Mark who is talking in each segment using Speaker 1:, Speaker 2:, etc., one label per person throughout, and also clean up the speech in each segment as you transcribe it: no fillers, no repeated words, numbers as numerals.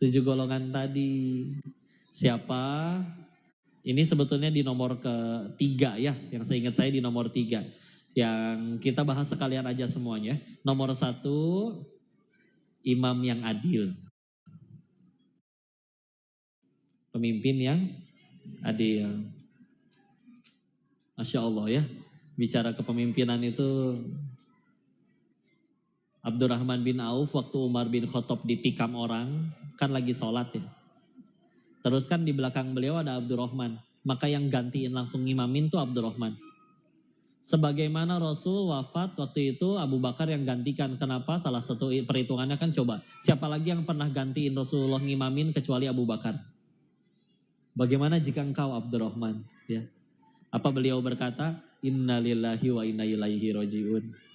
Speaker 1: 7 golongan tadi. Siapa? Ini sebetulnya di nomor ketiga ya, yang seingat saya di nomor 3. Yang kita bahas sekalian aja semuanya. Nomor 1, imam yang adil. Pemimpin yang adil. Masya Allah ya, bicara kepemimpinan itu. Abdurrahman bin Auf waktu Umar bin Khattab ditikam orang, kan lagi sholat ya. Terus kan di belakang beliau ada Abdurrahman, maka yang gantiin langsung ngimamin tuh Abdurrahman. Sebagaimana Rasul wafat waktu itu Abu Bakar yang gantikan. Kenapa? Salah satu perhitungannya kan coba, siapa lagi yang pernah gantiin Rasulullah ngimamin kecuali Abu Bakar? Bagaimana jika engkau Abdurrahman? Ya. Apa beliau berkata? Inna lillahi wa inna ilaihi rajiun.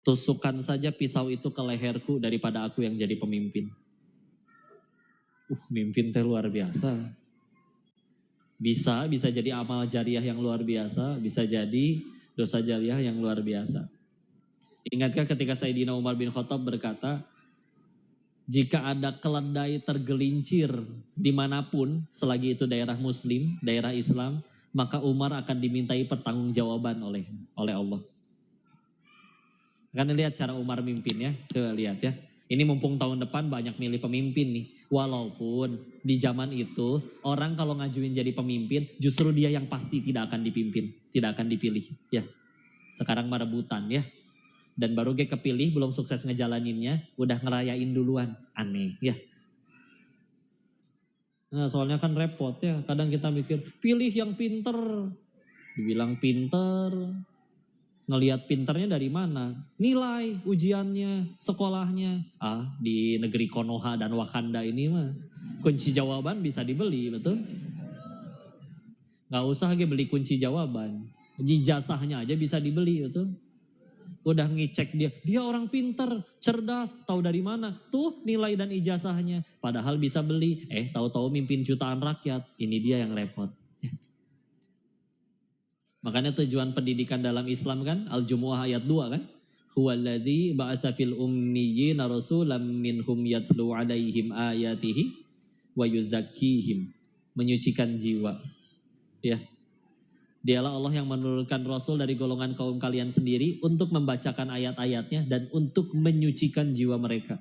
Speaker 1: Tusukkan saja pisau itu ke leherku daripada aku yang jadi pemimpin. Mimpin teh luar biasa. Bisa jadi amal jariah yang luar biasa, bisa jadi dosa jariah yang luar biasa. Ingatkah ketika Sayyidina Umar bin Khattab berkata, jika ada keledai tergelincir dimanapun, selagi itu daerah Muslim, daerah Islam, maka Umar akan dimintai pertanggungjawaban oleh Allah. Kan lihat cara Umar mimpin ya, coba lihat ya. Ini mumpung tahun depan banyak milih pemimpin nih. Walaupun di zaman itu orang kalau ngajuin jadi pemimpin justru dia yang pasti tidak akan dipimpin, tidak akan dipilih ya. Sekarang mah rebutan ya. Dan baru gue kepilih belum sukses ngejalaninnya udah ngerayain duluan. Aneh ya. Nah, soalnya kan repot ya. Kadang kita mikir pilih yang pinter. Dibilang pinter. Ngelihat pinternya dari mana? Nilai ujiannya, sekolahnya. Di negeri Konoha dan Wakanda ini mah kunci jawaban bisa dibeli, betul? Gak usah beli kunci jawaban. Ijazahnya aja bisa dibeli, betul? Udah ngecek dia orang pinter, cerdas, tahu dari mana? Tuh nilai dan ijazahnya. Padahal bisa beli, tahu-tahu mimpin jutaan rakyat. Ini dia yang repot. Makanya tujuan pendidikan dalam Islam kan Al-Jumu'ah ayat 2 kan. Huwallazi ba'atsa fil ummiyina rasulam minhum yatlu 'alaihim ayatihi wa yuzakkihim. Menyucikan jiwa. Ya. Dialah Allah yang menurunkan Rasul dari golongan kaum kalian sendiri untuk membacakan ayat-ayatnya dan untuk menyucikan jiwa mereka.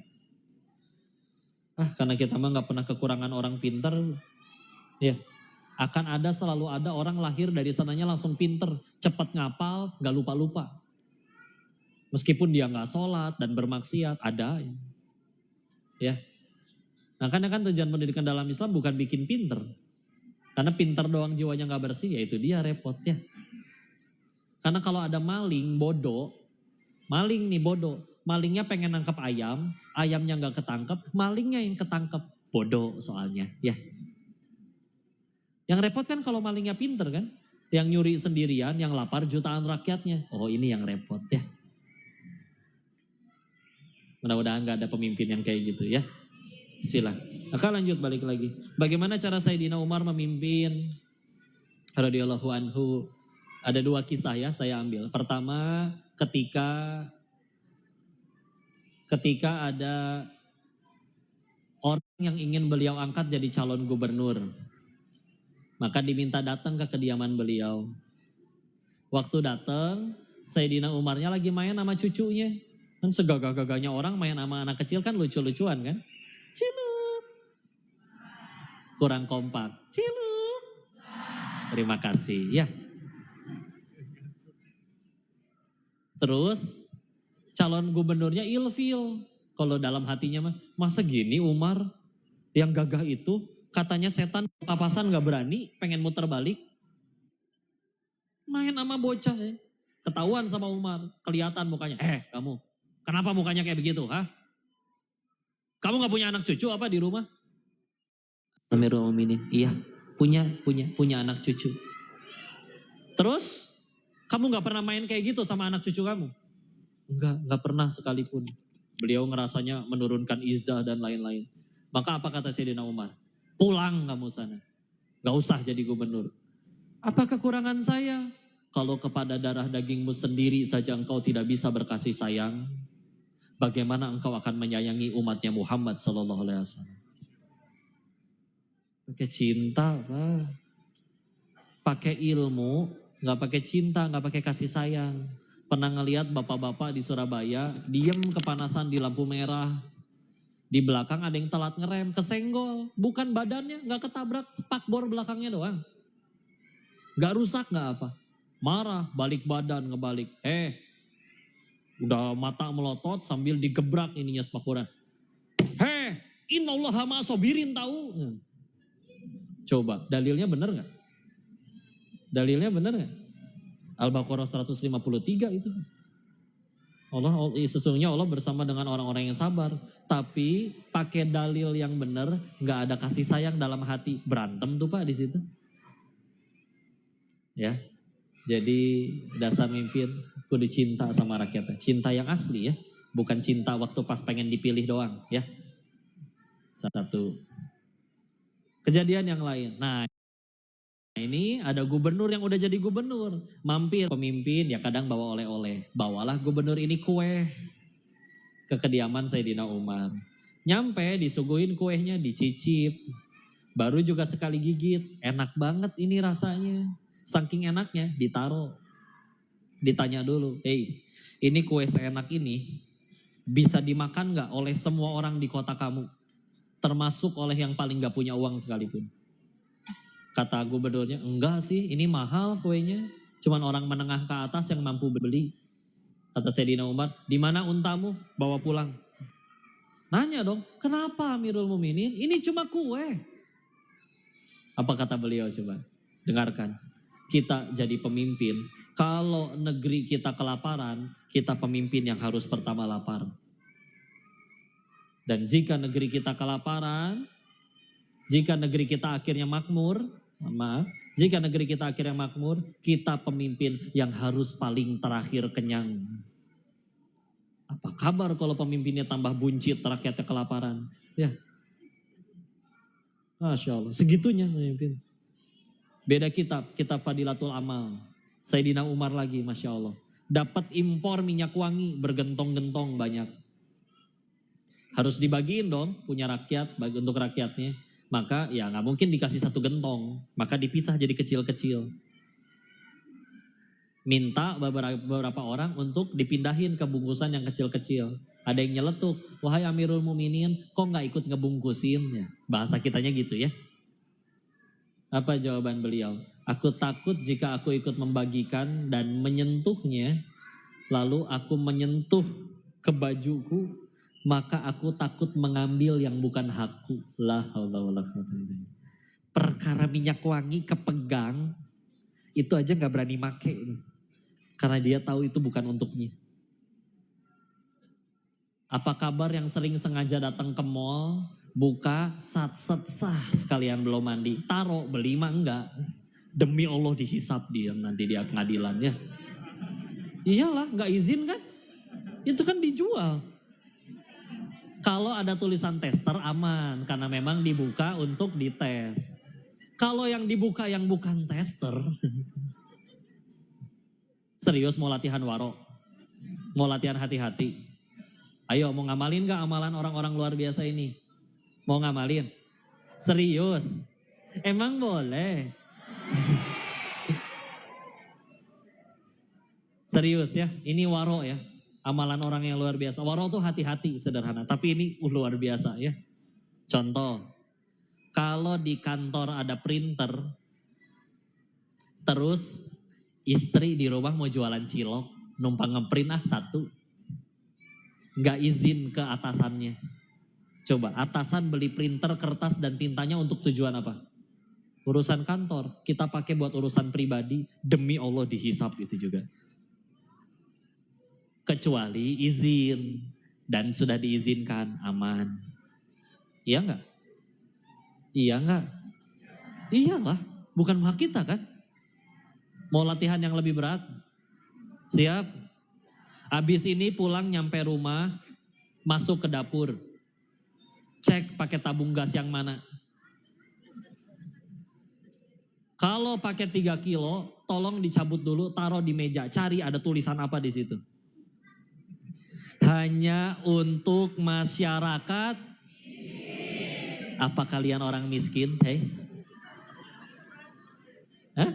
Speaker 1: Karena kita mah gak pernah kekurangan orang pintar. Ya. Akan selalu ada orang lahir dari sananya langsung pinter, cepat ngapal, gak lupa-lupa. Meskipun dia gak sholat dan bermaksiat, ada. Ya. Nah karena kan tujuan pendidikan dalam Islam bukan bikin pinter. Karena pinter doang jiwanya gak bersih, ya itu dia repot ya. Karena kalau ada maling bodoh, maling nih bodoh, malingnya pengen nangkep ayam, ayamnya gak ketangkep, malingnya yang ketangkep, bodoh soalnya ya. Yang repot kan kalau malingnya pinter kan. Yang nyuri sendirian, yang lapar jutaan rakyatnya. Oh ini yang repot ya. Mudah-mudahan gak ada pemimpin yang kayak gitu ya. Sila. Maka lanjut balik lagi. Bagaimana cara Sayyidina Umar memimpin? Radhiyallahu anhu. Ada 2 kisah ya saya ambil. Pertama ketika ada orang yang ingin beliau angkat jadi calon gubernur. Maka diminta datang ke kediaman beliau. Waktu datang, Sayyidina Umarnya lagi main sama cucunya. Kan segagah-gagahnya orang main sama anak kecil kan lucu-lucuan kan. Cilup. Kurang kompak. Cilup. Terima kasih ya. Terus calon gubernurnya ilfil. Kalau dalam hatinya mah, masa gini Umar yang gagah itu katanya setan papasan gak berani, pengen muter balik. Main sama bocah ya. Ketahuan sama Umar, kelihatan mukanya. Kamu, kenapa mukanya kayak begitu? Kamu gak punya anak cucu apa di rumah? Amirul Mukminin, iya punya anak cucu. Terus, kamu gak pernah main kayak gitu sama anak cucu kamu? Gak pernah sekalipun. Beliau ngerasanya menurunkan izzah dan lain-lain. Maka apa kata Sayyidina Umar? Pulang kamu sana. Gak usah jadi gubernur. Apa kekurangan saya? Kalau kepada darah dagingmu sendiri saja engkau tidak bisa berkasih sayang. bagaimana engkau akan menyayangi umatnya Muhammad sallallahu alaihi wasallam? Pakai cinta, Pak. Pakai ilmu, nggak pakai cinta, nggak pakai kasih sayang. Pernah ngelihat bapak-bapak di Surabaya diem kepanasan di lampu merah. Di belakang ada yang telat ngerem, kesenggol. Bukan badannya, nggak ketabrak, spakbor belakangnya doang. Nggak rusak, nggak apa. Marah, balik badan, ngebalik. Udah mata melotot sambil digebrak ininya spakboran. Innallaha ma'asobirin tahu. Coba, dalilnya bener nggak? Dalilnya bener nggak? Al-Baqarah 153 itu. Sesungguhnya Allah bersama dengan orang-orang yang sabar. Tapi pakai dalil yang benar, nggak ada kasih sayang dalam hati. Berantem tuh Pak di situ. Ya, jadi dasar mimpin kudu cinta sama rakyatnya. Cinta yang asli ya, bukan cinta waktu pas pengen dipilih doang ya. Satu. Kejadian yang lain. Nah, ini ada gubernur yang udah jadi gubernur. Mampir pemimpin ya kadang bawa oleh-oleh. Bawalah gubernur ini kue ke kediaman Sayyidina Umar. Nyampe disuguhin kuenya, dicicip. Baru juga sekali gigit, enak banget ini rasanya. Saking enaknya ditaruh. Ditanya dulu, ini kue seenak ini bisa dimakan gak oleh semua orang di kota kamu? Termasuk oleh yang paling gak punya uang sekalipun. Kata gubernurnya, enggak sih ini mahal kuenya. Cuman orang menengah ke atas yang mampu beli. Kata Sayyidina Umar, di mana untamu? Bawa pulang. Nanya dong, kenapa Amirul Mukminin? Ini cuma kue. Apa kata beliau coba? Dengarkan. Kita jadi pemimpin. Kalau negeri kita kelaparan, kita pemimpin yang harus pertama lapar. Dan jika negeri kita kelaparan, jika negeri kita akhirnya makmur, jika negeri kita akhirnya makmur, kita pemimpin yang harus paling terakhir kenyang. Apa kabar kalau pemimpinnya tambah buncit, rakyatnya kelaparan? Ya, Masya Allah, segitunya pemimpin. Beda kitab Fadilatul Amal. Sayyidina Umar lagi, Masya Allah. Dapat impor minyak wangi, bergentong-gentong banyak. Harus dibagiin dong, punya rakyat, bagi untuk rakyatnya. Maka ya nggak mungkin dikasih satu gentong, maka dipisah jadi kecil-kecil. Minta beberapa orang untuk dipindahin ke bungkusan yang kecil-kecil. Ada yang nyeletuk, wahai Amirul Mukminin, kok nggak ikut ngebungkusin? Ya, bahasa kitanya gitu ya. Apa jawaban beliau? Aku takut jika aku ikut membagikan dan menyentuhnya, lalu aku menyentuh ke bajuku, maka aku takut mengambil yang bukan hakku. La haula wala quwwata illa billah. Perkara minyak wangi kepegang, itu aja gak berani make. Karena dia tahu itu bukan untuknya. Apa kabar yang sering sengaja datang ke mall, buka, sah sekalian belum mandi. Taruh, beli mah enggak. Demi Allah dihisap dia nanti dia pengadilan ya. Iyalah, gak izin kan? Itu kan dijual. Kalau ada tulisan tester aman, karena memang dibuka untuk dites. Kalau yang dibuka yang bukan tester, serius mau latihan waro, mau latihan hati-hati. Ayo mau ngamalin gak amalan orang-orang luar biasa ini? Mau ngamalin? Serius? Emang boleh? Serius ya, ini waro ya. Amalan orang yang luar biasa. Waro tuh hati-hati sederhana. Tapi ini luar biasa ya. Contoh. Kalau di kantor ada printer. Terus istri di rumah mau jualan cilok. Numpang ngeprint satu. Gak izin ke atasannya. Coba atasan beli printer, kertas dan tintanya untuk tujuan apa? Urusan kantor. Kita pakai buat urusan pribadi. Demi Allah dihisap itu juga. Kecuali izin dan sudah diizinkan aman. Iya enggak? Iya enggak? Iyalah, bukan hak kita kan? Mau latihan yang lebih berat? Siap? Habis ini pulang nyampe rumah, masuk ke dapur. Cek pakai tabung gas yang mana. Kalau pakai 3 kilo, tolong dicabut dulu, taruh di meja. Cari ada tulisan apa di situ. hanya untuk masyarakat. Apa kalian orang miskin? Hei? Hah?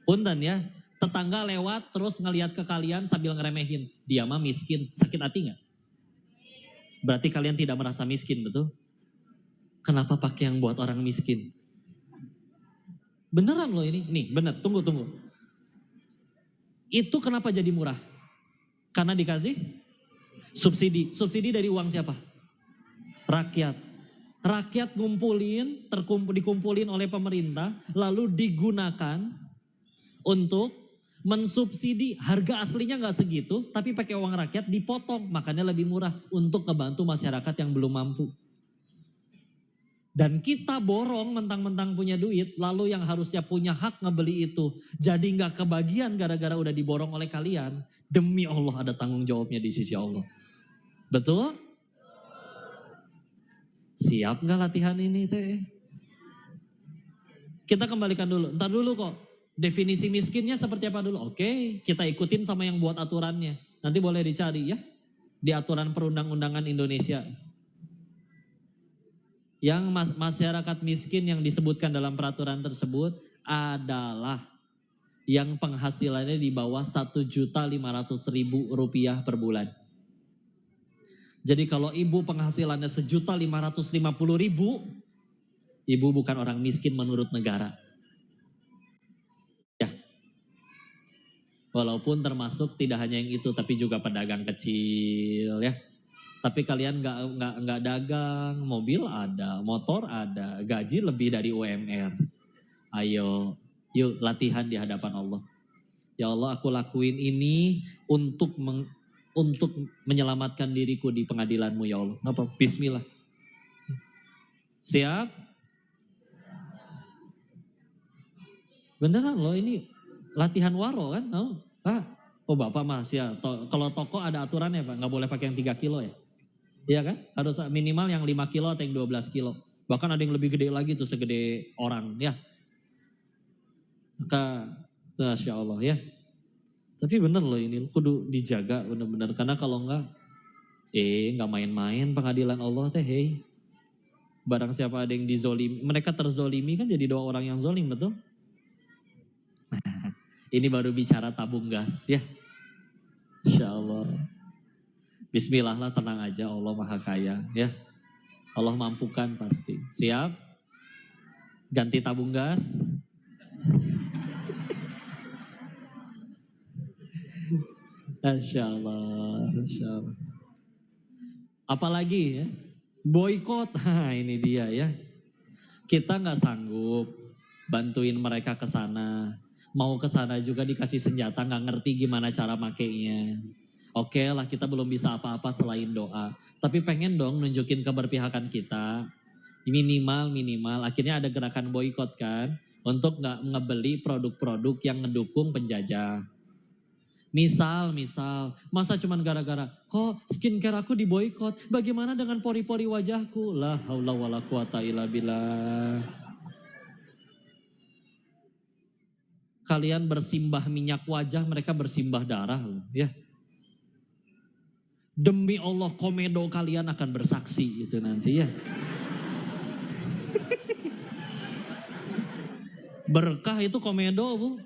Speaker 1: Punten ya, tetangga lewat terus ngelihat ke kalian sambil ngeremehin. Dia mah miskin, sakit hati gak? Berarti kalian tidak merasa miskin, betul? Kenapa pakai yang buat orang miskin? Beneran loh ini. Nih bener, tunggu. Itu kenapa jadi murah? Karena dikasih subsidi. Subsidi dari uang siapa? Rakyat. Rakyat ngumpulin, dikumpulin oleh pemerintah, lalu digunakan untuk mensubsidi. Harga aslinya gak segitu, tapi pakai uang rakyat dipotong. Makanya lebih murah untuk ngebantu masyarakat yang belum mampu. Dan kita borong mentang-mentang punya duit, lalu yang harusnya punya hak ngebeli itu. Jadi gak kebagian gara-gara udah diborong oleh kalian. Demi Allah ada tanggung jawabnya di sisi Allah. Betul? Siap gak latihan ini teh? Kita kembalikan dulu, ntar dulu kok. Definisi miskinnya seperti apa dulu? Oke, kita ikutin sama yang buat aturannya. Nanti boleh dicari ya. Di aturan perundang-undangan Indonesia. Yang masyarakat miskin yang disebutkan dalam peraturan tersebut adalah yang penghasilannya di bawah 1.500.000 rupiah per bulan. Jadi kalau ibu penghasilannya 1.550.000, ibu bukan orang miskin menurut negara. Ya, walaupun termasuk tidak hanya yang itu, tapi juga pedagang kecil ya. Tapi kalian nggak dagang, mobil ada, motor ada, gaji lebih dari UMR. Ayo, yuk latihan di hadapan Allah. Ya Allah, aku lakuin ini untuk menyelamatkan diriku di pengadilan-Mu ya Allah. Apa? Bismillah. Siap? Beneran loh ini latihan waro kan? Oh, Pak. Oh Bapak mas ya, kalau toko ada aturannya Pak, nggak boleh pakai yang 3 kilo ya. Iya kan? Harus minimal yang 5 kilo atau yang 12 kilo. Bahkan ada yang lebih gede lagi tuh segede orang ya. Maka, Masya Allah ya. Tapi bener loh ini, kudu dijaga bener-bener. Karena kalau enggak, enggak main-main pengadilan Allah teh, hei. Barang siapa ada yang dizolimi, mereka terzolimi kan jadi 2 orang yang zolim, betul? Ini baru bicara tabung gas ya. Insya Allah. Bismillah lah, tenang aja, Allah Maha Kaya ya. Allah mampukan pasti. Siap? Ganti tabung gas. Masya Allah, Masya Allah. Apalagi ya, boykot. Ini dia ya. Kita nggak sanggup bantuin mereka ke sana. Mau ke sana juga dikasih senjata, nggak ngerti gimana cara makainya. Oke lah, kita belum bisa apa-apa selain doa. Tapi pengen dong nunjukin keberpihakan kita. Minimal. Akhirnya ada gerakan boykot kan. Untuk gak ngebeli produk-produk yang ngedukung penjajah. Misal. Masa cuman gara-gara, kok skincare aku diboykot. Bagaimana dengan pori-pori wajahku? La haula wala quwata illa billah. Kalian bersimbah minyak wajah, mereka bersimbah darah loh ya. Demi Allah komedo kalian akan bersaksi itu nanti ya. Berkah itu komedo Bu.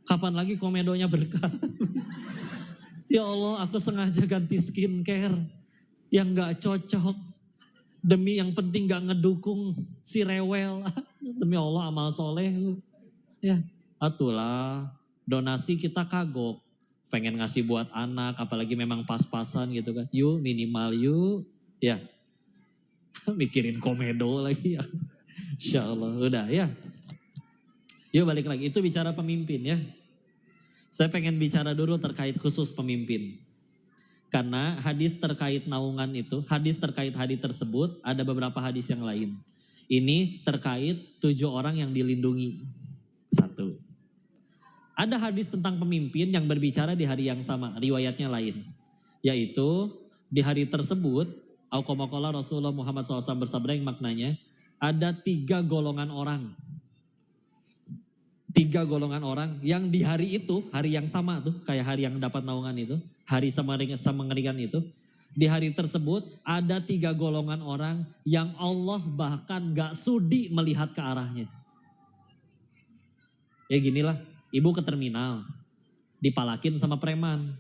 Speaker 1: Kapan lagi komedonya berkah? Ya Allah, aku sengaja ganti skincare yang gak cocok. Demi yang penting gak ngedukung si rewel. Demi Allah amal soleh. Ya, atulah donasi kita kagok. Pengen ngasih buat anak, apalagi memang pas-pasan gitu kan. Yuk minimal yuk. Ya. Mikirin komedo lagi ya. Insya Allah udah ya. Yuk balik lagi, itu bicara pemimpin ya. Saya pengen bicara dulu terkait khusus pemimpin. Karena hadis terkait naungan itu, hadis terkait hadis tersebut, ada beberapa hadis yang lain. Ini terkait 7 orang yang dilindungi. 1. Ada hadis tentang pemimpin yang berbicara di hari yang sama, riwayatnya lain. Yaitu di hari tersebut, Al-Qamaqala Rasulullah Muhammad SAW bersabda yang maknanya, ada 3 golongan orang. 3 golongan orang yang di hari itu, hari yang sama tuh, kayak hari yang dapat naungan itu, hari semengerikan itu, di hari tersebut ada 3 golongan orang yang Allah bahkan gak sudi melihat ke arahnya. Ya ginilah, ibu ke terminal, dipalakin sama preman.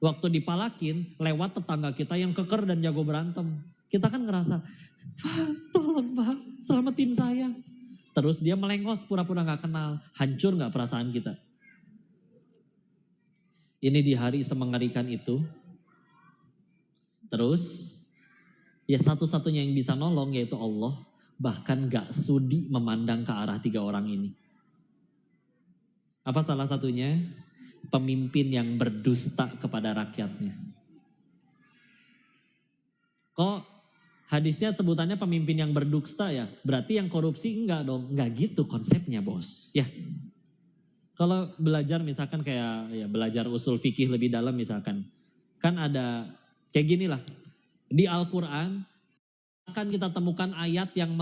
Speaker 1: Waktu dipalakin, lewat tetangga kita yang keker dan jago berantem. Kita kan ngerasa, Pak, tolong Pak, selamatin saya. Terus dia melengos pura-pura gak kenal. Hancur gak perasaan kita? Ini di hari semengerikan itu. Terus ya satu-satunya yang bisa nolong yaitu Allah. Bahkan gak sudi memandang ke arah 3 orang ini. Apa salah satunya? Pemimpin yang berdusta kepada rakyatnya. Kok hadisnya sebutannya pemimpin yang berdusta ya? Berarti yang korupsi enggak dong? Enggak gitu konsepnya bos. Ya. Kalau belajar misalkan kayak ya belajar usul fikih lebih dalam misalkan. Kan ada kayak gini lah. Di Al-Quran akan kita temukan ayat yang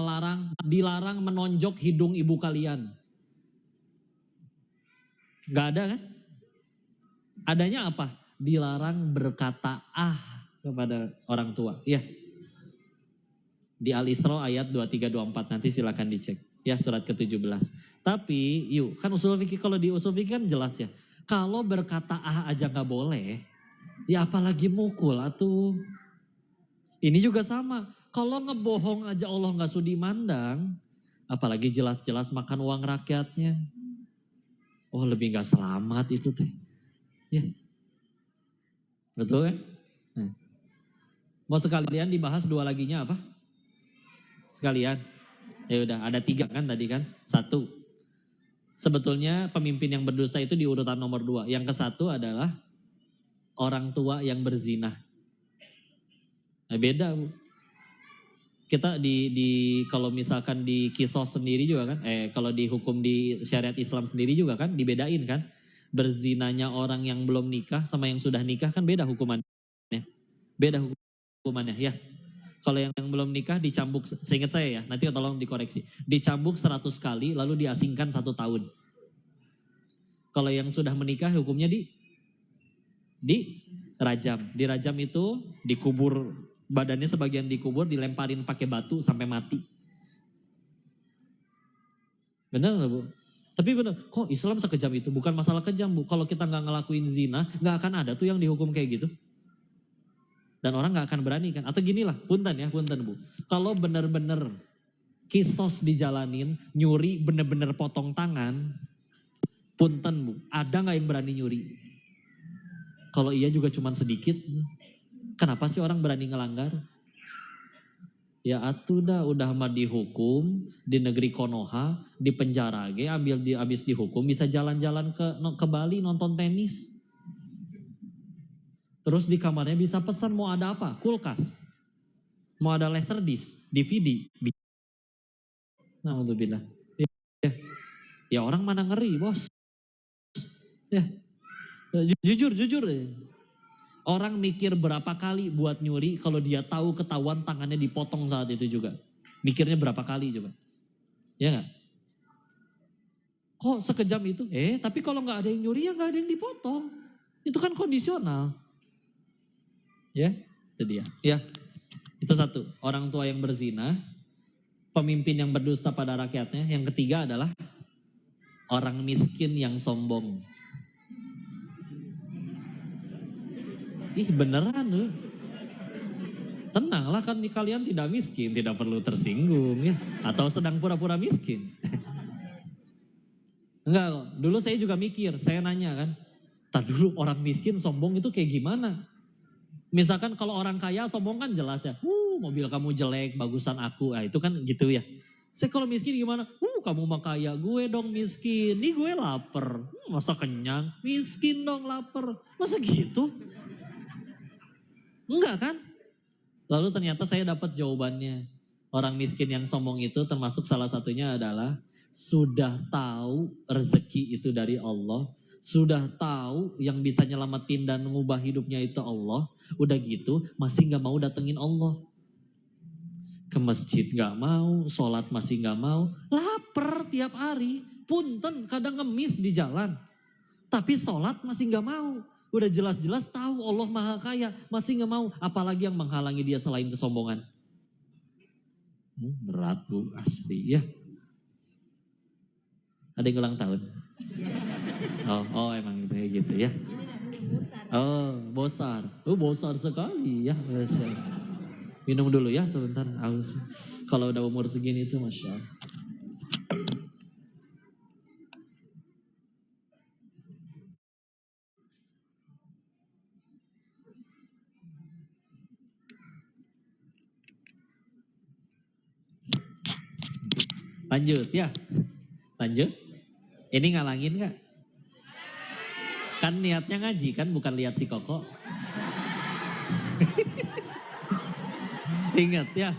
Speaker 1: dilarang menonjok hidung ibu kalian. Enggak ada kan? Adanya apa? Dilarang berkata kepada orang tua. Ya. Di Al-Isra ayat 23-24 nanti silakan dicek. Ya surat ke-17. Tapi kan usul fikih, kalau di usul fikih kan jelas ya. Kalau berkata aja gak boleh, ya apalagi mukul atuh. Ini juga sama. Kalau ngebohong aja Allah gak sudi mandang, apalagi jelas-jelas makan uang rakyatnya. Oh lebih gak selamat itu teh. Ya. Betul kan? Nah. Mau sekalian dibahas 2 laginya apa? Sekalian. Ya udah ada 3 kan tadi kan. 1. Sebetulnya pemimpin yang berdusta itu di urutan nomor 2. Yang ke-1 adalah orang tua yang berzina. Nah, beda Bu. Kita kalau misalkan di kisos sendiri juga kan. Kalau dihukum di syariat Islam sendiri juga kan dibedain kan. Berzinanya orang yang belum nikah sama yang sudah nikah kan beda hukumannya. Beda hukumannya ya. Kalau yang belum nikah dicambuk, seingat saya ya, nanti tolong dikoreksi. Dicambuk 100 kali lalu diasingkan 1 tahun. Kalau yang sudah menikah hukumnya dirajam. Dirajam itu dikubur, badannya sebagian dikubur, dilemparin pakai batu sampai mati. Benar nggak Bu? Tapi benar, kok Islam sekejam itu? Bukan masalah kejam Bu. Kalau kita nggak ngelakuin zina, nggak akan ada tuh yang dihukum kayak gitu. Dan orang gak akan berani kan. Atau ginilah, punten Bu. Kalau benar-benar kisos dijalanin, nyuri benar-benar potong tangan, punten Bu. Ada gak yang berani nyuri? Kalau iya juga cuman sedikit. Kenapa sih orang berani ngelanggar? Ya atuh udah mah dihukum di negeri Konoha, di penjara abis dihukum bisa jalan-jalan ke Bali nonton tenis. Terus di kamarnya bisa pesan mau ada apa? Kulkas. Mau ada laserdisc, DVD. Nah, untuk bilang. Ya orang mana ngeri, bos. Ya. Jujur. Orang mikir berapa kali buat nyuri kalau dia tahu ketahuan tangannya dipotong saat itu juga. Mikirnya berapa kali coba. Ya gak? Kok sekejam itu? Tapi kalau gak ada yang nyuri ya gak ada yang dipotong. Itu kan kondisional. Ya, itu dia. Ya, itu 1. Orang tua yang berzina, pemimpin yang berdusta pada rakyatnya. Yang ketiga adalah orang miskin yang sombong. Beneran loh. Tenanglah kan kalian tidak miskin, tidak perlu tersinggung ya. Atau sedang pura-pura miskin. Enggak, dulu saya juga mikir, saya nanya kan. Dulu orang miskin sombong itu kayak gimana? Misalkan kalau orang kaya sombong kan jelas ya. Mobil kamu jelek, bagusan aku. Itu kan gitu ya. Saya kalau miskin gimana? Kamu mah kaya, gue dong miskin. Nih gue lapar. Masa kenyang? Miskin dong lapar. Masa gitu? Enggak kan? Lalu ternyata saya dapat jawabannya. Orang miskin yang sombong itu termasuk salah satunya adalah sudah tahu rezeki itu dari Allah. Sudah tahu yang bisa nyelamatin dan mengubah hidupnya itu Allah. Udah gitu masih gak mau datengin Allah. Ke masjid gak mau, sholat masih gak mau. Lapar tiap hari. punten kadang ngemis di jalan. Tapi sholat masih gak mau. Udah jelas-jelas tahu Allah Maha Kaya, masih gak mau. Apalagi yang menghalangi dia selain kesombongan. Berat bu, asli ya. Ada yang ulang tahun? Oh emang kayak gitu ya. Oh bosar. Bosar sekali ya. Minum dulu ya sebentar. Kalau udah umur segini itu Masya Allah. Lanjut ya. Lanjut. Ini ngalangin gak? Kan niatnya ngaji kan, bukan lihat si Koko. Ingat ya.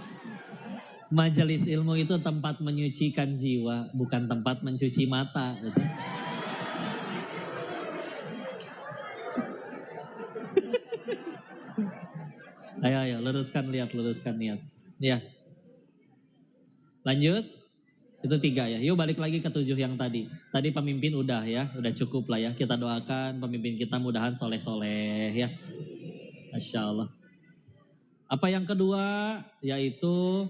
Speaker 1: Majelis ilmu itu tempat menyucikan jiwa, bukan tempat mencuci mata. Gitu. Ayo, luruskan niat. Ya. Lanjut. Itu 3 ya. Yuk balik lagi ke 7 yang tadi. Tadi pemimpin udah ya, udah cukup lah ya. Kita doakan pemimpin kita mudahan soleh-soleh ya. Masya Allah. Apa yang kedua? Yaitu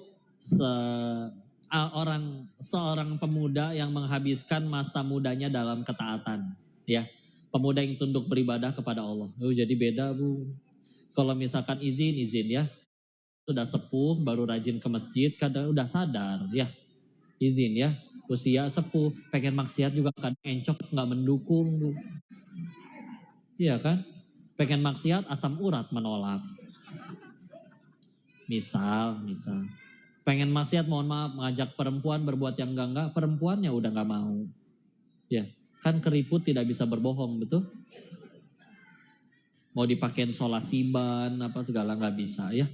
Speaker 1: seorang pemuda yang menghabiskan masa mudanya dalam ketaatan. Ya, pemuda yang tunduk beribadah kepada Allah. Jadi beda bu. Kalau misalkan izin ya. Sudah sepuh, baru rajin ke masjid, kadang udah sadar ya. Izin ya, usia sepuh, pengen maksiat juga kadang encok gak mendukung. Iya kan? Pengen maksiat asam urat menolak. Misal. Pengen maksiat mohon maaf, mengajak perempuan berbuat yang enggak, perempuannya udah gak mau. Ya, kan keriput tidak bisa berbohong, betul? Mau dipakein solasiban, apa segala gak bisa ya.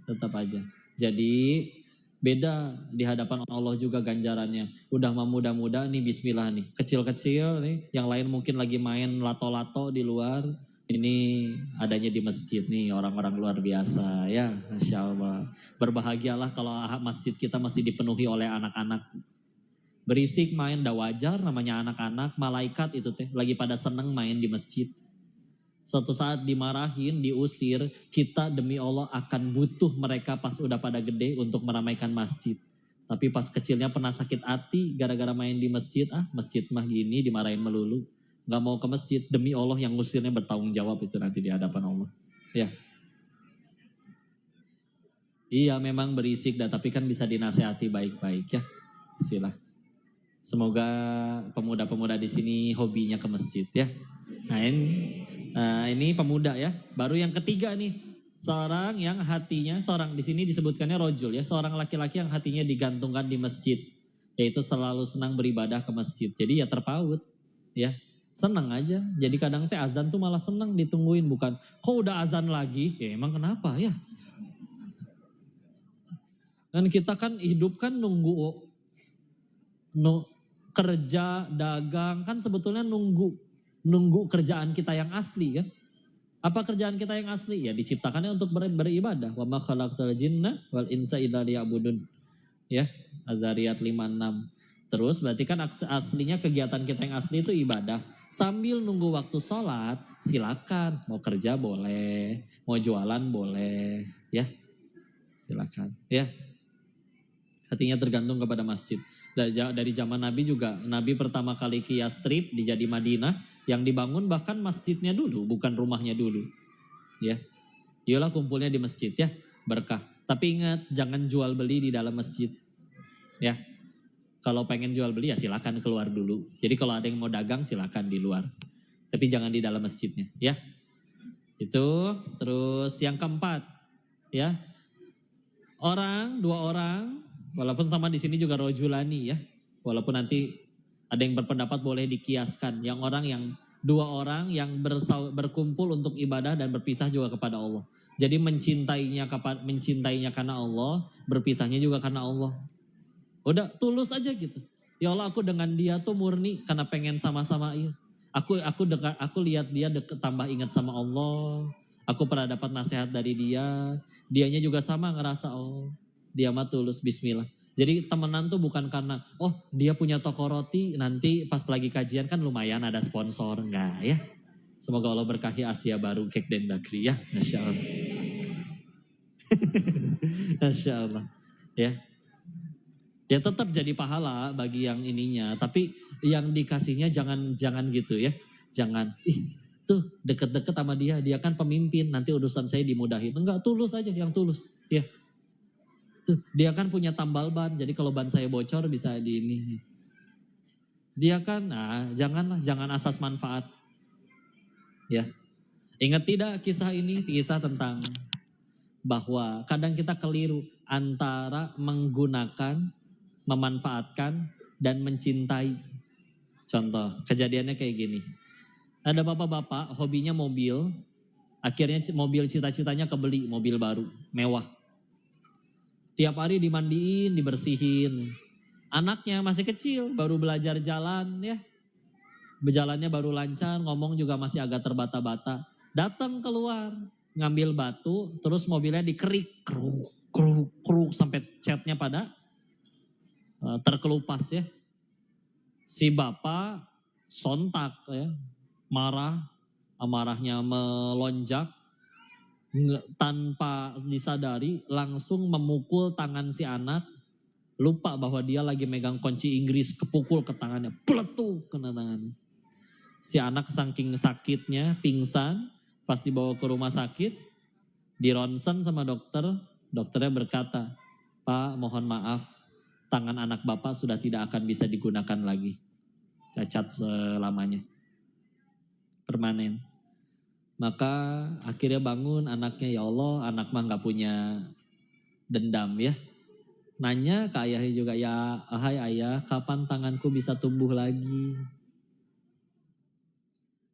Speaker 1: Tetap aja. Jadi beda di hadapan Allah juga ganjarannya. Udah muda-muda nih bismillah nih. Kecil-kecil nih. Yang lain mungkin lagi main lato-lato di luar. Ini adanya di masjid nih orang-orang luar biasa ya. Masya Allah. Berbahagialah kalau masjid kita masih dipenuhi oleh anak-anak. Berisik main dah wajar namanya anak-anak. Malaikat itu teh lagi pada seneng main di masjid. Suatu saat dimarahin, diusir, kita demi Allah akan butuh mereka pas udah pada gede untuk meramaikan masjid. Tapi pas kecilnya pernah sakit hati gara-gara main di masjid, masjid mah gini dimarahin melulu. Gak mau ke masjid, demi Allah yang ngusirnya bertanggung jawab itu nanti di hadapan Allah. Ya. Iya memang berisik dah, tapi kan bisa dinasehati baik-baik ya. Sila. Semoga pemuda-pemuda di sini hobinya ke masjid ya. Nah ini pemuda ya. Baru yang ketiga nih, seorang yang hatinya, seorang di sini disebutkannya rojul ya, seorang laki-laki yang hatinya digantungkan di masjid, yaitu selalu senang beribadah ke masjid. Jadi ya terpaut ya, senang aja. Jadi kadang teh azan tuh malah senang ditungguin, bukan kok udah azan lagi, ya emang kenapa ya? Dan kita kan hidup kan nunggu kerja, dagang, kan sebetulnya nunggu kerjaan kita yang asli kan. Apa kerjaan kita yang asli? Ya diciptakannya untuk beribadah. Wa ma khalaqtal jinna wal insa illa liya'budun. Ya, Az-Zariyat 56. Terus berarti kan aslinya kegiatan kita yang asli itu ibadah. Sambil nunggu waktu sholat, silakan. Mau kerja boleh, mau jualan boleh, ya. Silakan, ya. Hatinya tergantung kepada masjid. Dari zaman Nabi juga, Nabi pertama kali ke Yastrib di Jadi Madinah, yang dibangun bahkan masjidnya dulu, bukan rumahnya dulu. Ya, yolah kumpulnya di masjid ya, berkah. Tapi ingat, jangan jual beli di dalam masjid. Ya, kalau pengen jual beli ya silakan keluar dulu. Jadi kalau ada yang mau dagang silakan di luar. Tapi jangan di dalam masjidnya, ya. Itu, terus yang keempat, ya. Dua orang, walaupun sama di sini juga rojulani ya. Walaupun nanti ada yang berpendapat boleh dikiaskan. Dua orang yang berkumpul untuk ibadah dan berpisah juga kepada Allah. Jadi mencintainya karena Allah, berpisahnya juga karena Allah. Udah tulus aja gitu. Ya Allah aku dengan dia tuh murni karena pengen sama-sama iya. Aku lihat dia tambah ingat sama Allah. Aku pernah dapat nasihat dari dia. Dianya juga sama ngerasa dia mah tulus bismillah. Jadi temenan tuh bukan karena, oh dia punya toko roti, nanti pas lagi kajian kan lumayan ada sponsor. Enggak ya. Semoga Allah berkahi Asia Baru Cake dan Bakery ya. Masya Allah. Masya Allah. Ya. Ya tetap jadi pahala bagi yang ininya. Tapi yang dikasihnya jangan gitu ya. Jangan, tuh deket-deket sama dia kan pemimpin, nanti urusan saya dimudahin. Enggak, tulus aja, yang tulus. Ya. Tuh, dia kan punya tambal ban, jadi kalau ban saya bocor bisa di ini. Dia kan, jangan asas manfaat. Ya, ingat tidak kisah ini, kisah tentang bahwa kadang kita keliru antara menggunakan, memanfaatkan, dan mencintai. Contoh, kejadiannya kayak gini. Ada bapak-bapak hobinya mobil, akhirnya mobil cita-citanya kebeli, mobil baru, mewah. Tiap hari dimandiin, dibersihin. Anaknya masih kecil, baru belajar jalan ya. Berjalannya baru lancar, ngomong juga masih agak terbata-bata. Datang keluar, ngambil batu, terus mobilnya dikerik, kruk, sampai catnya pada terkelupas ya. Si bapak sontak ya, marah, amarahnya melonjak, tanpa disadari langsung memukul tangan si anak, lupa bahwa dia lagi megang kunci Inggris, kepukul ke tangannya, peletuk kena tangannya. Si anak saking sakitnya pingsan, pas dibawa ke rumah sakit, dironsen sama dokter, dokternya berkata, Pak mohon maaf, tangan anak Bapak sudah tidak akan bisa digunakan lagi. Cacat selamanya. Permanen. Maka akhirnya bangun anaknya, ya Allah anak mah gak punya dendam ya. Nanya ke ayahnya juga, ya hai ayah kapan tanganku bisa tumbuh lagi.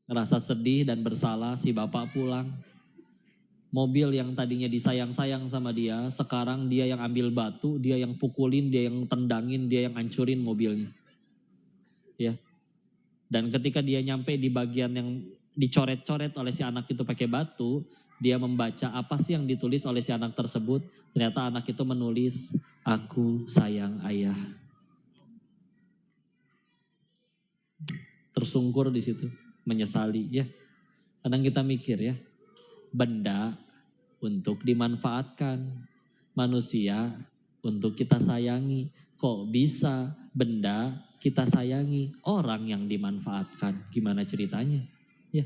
Speaker 1: Ngerasa sedih dan bersalah, si bapak pulang. Mobil yang tadinya disayang-sayang sama dia, sekarang dia yang ambil batu, dia yang pukulin, dia yang tendangin, dia yang hancurin mobilnya. Ya. Dan ketika dia nyampe di bagian yang dicoret-coret oleh si anak itu pakai batu, dia membaca apa sih yang ditulis oleh si anak tersebut. Ternyata anak itu menulis, aku sayang ayah. Tersungkur di situ, menyesali ya. Kadang kita mikir ya, benda untuk dimanfaatkan, manusia untuk kita sayangi. Kok bisa benda kita sayangi, orang yang dimanfaatkan? Gimana ceritanya? Ya,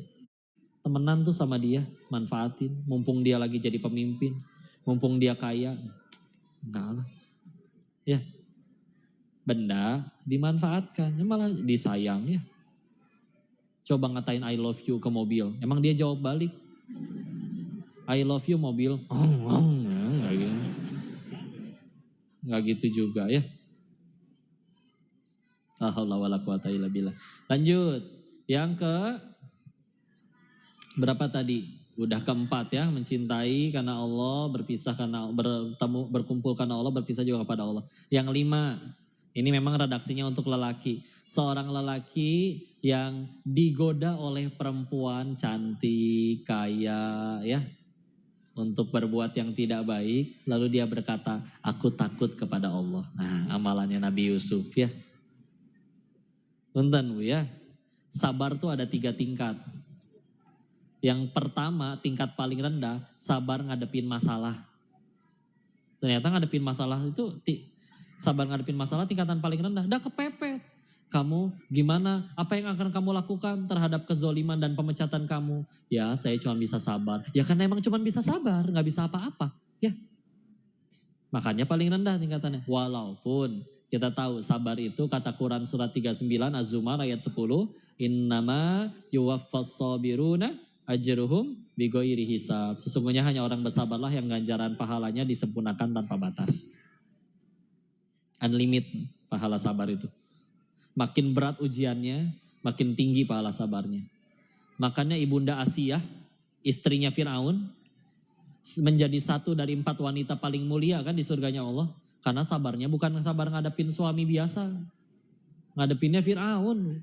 Speaker 1: temenan tuh sama dia, manfaatin. Mumpung dia lagi jadi pemimpin, mumpung dia kaya, enggak lah. Ya, benda dimanfaatkan, malah disayang ya. Coba ngatain I love you ke mobil, emang dia jawab balik? I love you mobil, nggak gitu juga ya. La haula wala quwata illa billah. Lanjut, yang ke berapa tadi? Udah keempat ya, mencintai karena Allah, berpisah karena bertemu, berkumpul karena Allah, berpisah juga kepada Allah. Yang 5, ini memang redaksinya untuk lelaki. Seorang lelaki yang digoda oleh perempuan cantik, kaya ya, untuk berbuat yang tidak baik, lalu dia berkata, aku takut kepada Allah. Nah, amalannya Nabi Yusuf ya. Punten Bu ya, sabar tuh ada 3 tingkat. Yang pertama, tingkat paling rendah, sabar ngadepin masalah. Ternyata ngadepin masalah itu, sabar ngadepin masalah tingkatan paling rendah, udah kepepet. Kamu gimana, apa yang akan kamu lakukan terhadap kezoliman dan pemecatan kamu? Ya saya cuma bisa sabar. Ya karena emang cuma bisa sabar, gak bisa apa-apa. Ya, makanya paling rendah tingkatannya. Walaupun kita tahu sabar itu kata Quran surat 39 Az-Zumar ayat 10. Innama yuwaffas sabiruna ajruhum bighairi hisab. Sesungguhnya hanya orang bersabarlah yang ganjaran pahalanya disempurnakan tanpa batas. Unlimited pahala sabar itu. Makin berat ujiannya, makin tinggi pahala sabarnya. Makanya Ibunda Asiyah, istrinya Fir'aun, menjadi 1 dari 4 wanita paling mulia kan di surganya Allah. Karena sabarnya bukan sabar ngadepin suami biasa. Ngadepinnya Fir'aun.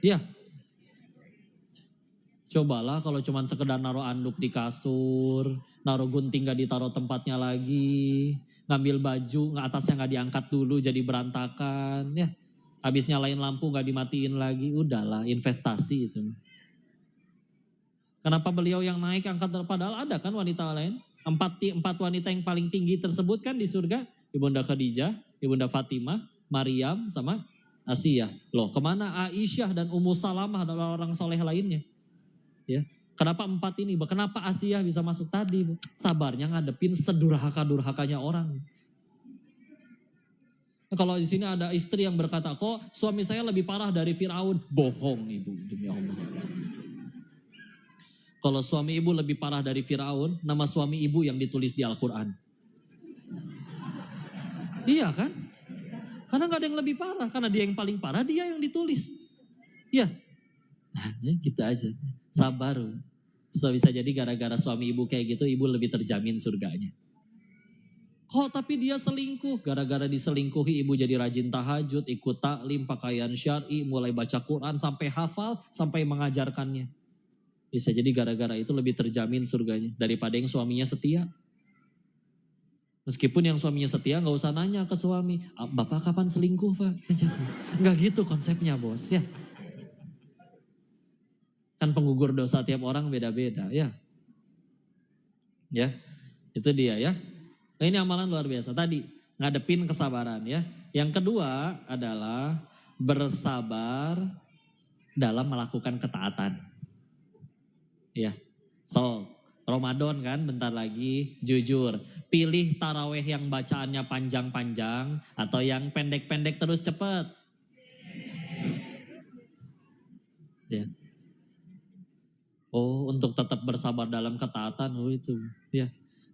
Speaker 1: Ya. Cobalah kalau cuman sekedar naruh anduk di kasur, naruh gunting gak ditaruh tempatnya lagi, ngambil baju atasnya gak diangkat dulu jadi berantakan, ya. Habis nyalain lampu gak dimatiin lagi, udahlah investasi itu. Kenapa beliau yang naik angkat, padahal ada kan wanita lain? Empat wanita yang paling tinggi tersebut kan di surga, Ibunda Khadijah, Ibunda Fatimah, Maryam, sama Asiyah. Loh kemana Aisyah dan Ummu Salamah dan orang soleh lainnya? Ya, kenapa 4 ini? Kenapa Asiyah bisa masuk tadi? Sabarnya ngadepin sedurhaka-durhakanya orang. Nah, kalau di sini ada istri yang berkata, kok suami saya lebih parah dari Firaun? Bohong ibu, demi Allah. Kalau suami ibu lebih parah dari Firaun, nama suami ibu yang ditulis di Al-Quran. Iya kan? Karena gak ada yang lebih parah, karena dia yang paling parah, dia yang ditulis. Ya, gitu aja. Sabar. So bisa jadi gara-gara suami ibu kayak gitu, ibu lebih terjamin surganya. Kok tapi dia selingkuh? Gara-gara diselingkuhi ibu jadi rajin tahajud, ikut taklim, pakaian syar'i, mulai baca Quran sampai hafal, sampai mengajarkannya. Bisa jadi gara-gara itu lebih terjamin surganya daripada yang suaminya setia. Meskipun yang suaminya setia gak usah nanya ke suami, bapak kapan selingkuh pak? Gak gitu konsepnya bos ya. Kan penggugur dosa tiap orang beda-beda ya. Ya, itu dia ya. Nah, ini amalan luar biasa. Tadi ngadepin kesabaran ya. Yang kedua adalah bersabar dalam melakukan ketaatan. Ya. So, Ramadan kan bentar lagi, jujur. Pilih taraweh yang bacaannya panjang-panjang atau yang pendek-pendek terus cepet. Ya. Oh, untuk tetap bersabar dalam ketaatan, oh itu, ya.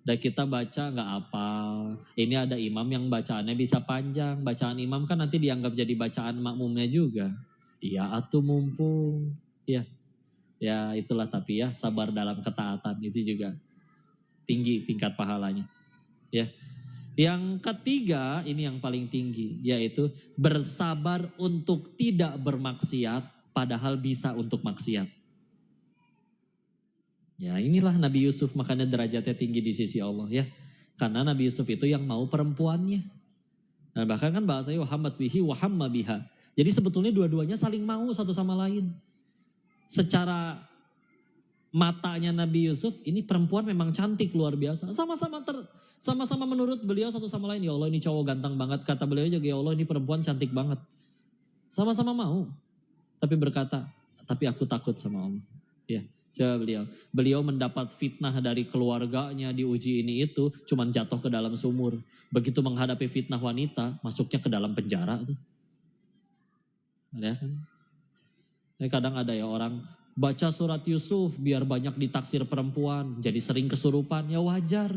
Speaker 1: Dan kita baca nggak apal. Ini ada imam yang bacaannya bisa panjang. Bacaan imam kan nanti dianggap jadi bacaan makmumnya juga. Iya, atuh mumpung. Ya, ya itulah tapi ya sabar dalam ketaatan itu juga tinggi tingkat pahalanya. Ya. Yang ketiga ini yang paling tinggi yaitu bersabar untuk tidak bermaksiat padahal bisa untuk maksiat. Ya inilah Nabi Yusuf makanya derajatnya tinggi di sisi Allah ya. Karena Nabi Yusuf itu yang mau perempuannya. Nah, bahkan kan bahasanya wahammat bihi wahamma biha. Jadi sebetulnya dua-duanya saling mau satu sama lain. Secara matanya Nabi Yusuf ini perempuan memang cantik luar biasa. Sama-sama menurut beliau satu sama lain. Ya Allah ini cowok ganteng banget. Kata beliau juga ya Allah ini perempuan cantik banget. Sama-sama mau. Tapi berkata tapi aku takut sama Allah. Ya. Coba beliau mendapat fitnah dari keluarganya diuji ini itu, cuman jatuh ke dalam sumur. Begitu menghadapi fitnah wanita, masuknya ke dalam penjara tuh. Ada kan? Kadang ada ya orang baca surat Yusuf biar banyak ditaksir perempuan, jadi sering kesurupan, ya wajar.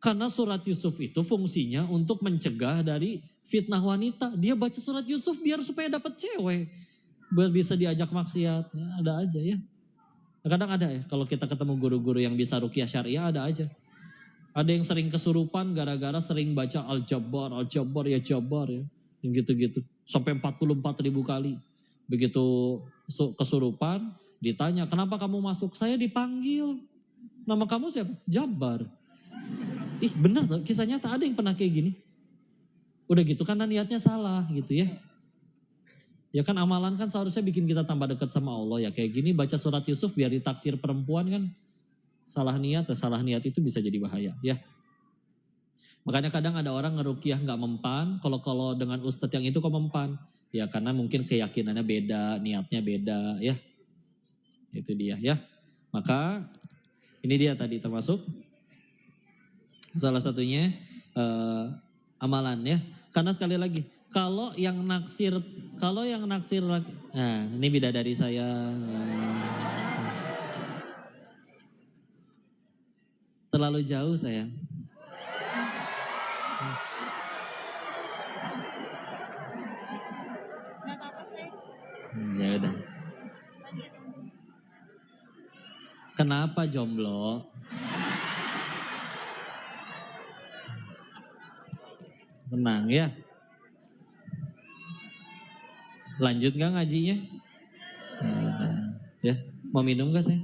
Speaker 1: Karena surat Yusuf itu fungsinya untuk mencegah dari fitnah wanita. Dia baca surat Yusuf biar supaya dapat cewek. Bisa diajak maksiat, ya, ada aja ya. Kadang ada ya, kalau kita ketemu guru-guru yang bisa ruqyah syariah ada aja. Ada yang sering kesurupan gara-gara sering baca Al-Jabbar ya Jabbar ya. Yang gitu-gitu, sampai 44.000 kali. Begitu kesurupan, ditanya, kenapa kamu masuk? Saya dipanggil. Nama kamu siapa? Jabbar. Ih benar tuh, kisah nyata ada yang pernah kayak gini. Udah gitu karena niatnya salah gitu ya. Ya kan amalan kan seharusnya bikin kita tambah dekat sama Allah ya. Kayak gini baca surat Yusuf biar ditaksir perempuan kan. Salah niat itu bisa jadi bahaya ya. Makanya kadang ada orang ngeruqyah gak mempan. Kalau dengan ustadz yang itu kok mempan. Ya karena mungkin keyakinannya beda, niatnya beda ya. Itu dia ya. Maka ini dia tadi termasuk salah satunya amalan ya. Karena sekali lagi kalau yang naksir nah ini bidadari saya terlalu jauh sayang.
Speaker 2: Gak apa-apa sayang.
Speaker 1: Ya udah. Kenapa jomblo? Tenang ya. Lanjut gak ngajinya? Ya, mau minum gak saya?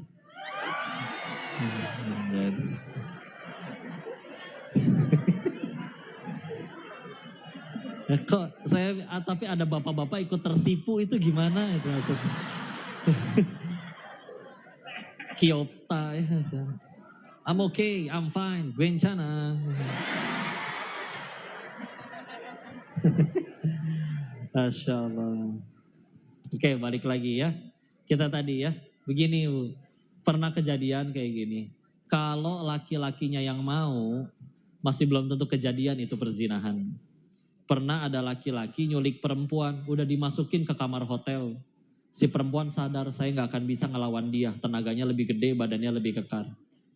Speaker 1: Kok saya, tapi ada bapak-bapak ikut tersipu itu gimana itu maksudnya? Kiopta ya. I'm okay, I'm fine, Gwencana. Masya Allah. Oke, balik lagi ya. Kita tadi ya, begini Bu. Pernah kejadian kayak gini. Kalau laki-lakinya yang mau, masih belum tentu kejadian itu perzinahan. Pernah ada laki-laki nyulik perempuan, udah dimasukin ke kamar hotel. Si perempuan sadar, saya gak akan bisa ngelawan dia. Tenaganya lebih gede, badannya lebih kekar.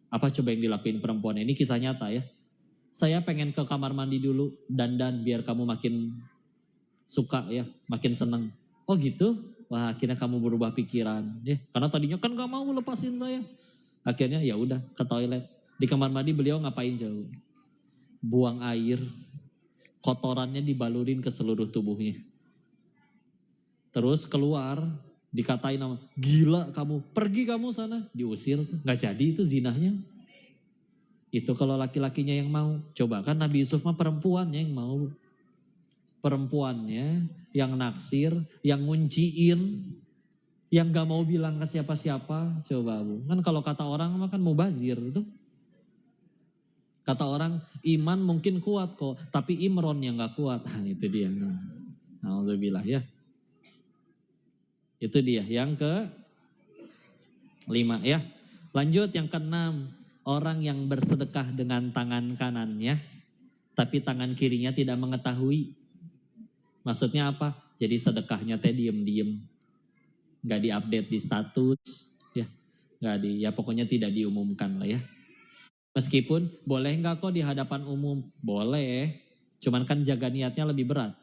Speaker 1: Apa coba yang dilakuin perempuan? Ini kisah nyata ya. Saya pengen ke kamar mandi dulu, dandan biar kamu makin suka ya, makin seneng. Oh gitu? Wah, akhirnya kamu berubah pikiran ya. Karena tadinya kan gak mau lepasin saya. Akhirnya ya udah ke toilet. Di kamar mandi beliau ngapain jauh? Buang air, kotorannya dibalurin ke seluruh tubuhnya. Terus keluar, dikatain nama, gila kamu, pergi kamu sana. Diusir, gak jadi itu zinahnya. Itu kalau laki-lakinya yang mau. Coba kan Nabi Yusuf mah perempuannya yang mau. Perempuannya yang naksir, yang ngunciin, yang gak mau bilang ke siapa-siapa. Coba Bu, kan kalau kata orang mah kan mubazir itu. Kata orang iman mungkin kuat kok, tapi Imron yang gak kuat. Nah, itu dia. Alhamdulillah ya. Itu dia yang ke-5 ya. Lanjut yang ke-6. Orang yang bersedekah dengan tangan kanannya, tapi tangan kirinya tidak mengetahui. Maksudnya apa? Jadi sedekahnya teh diem-diem. Gak diupdate di status. Ya, ya pokoknya tidak diumumkan lah ya. Meskipun boleh nggak kok di hadapan umum? Boleh, cuman kan jaga niatnya lebih berat.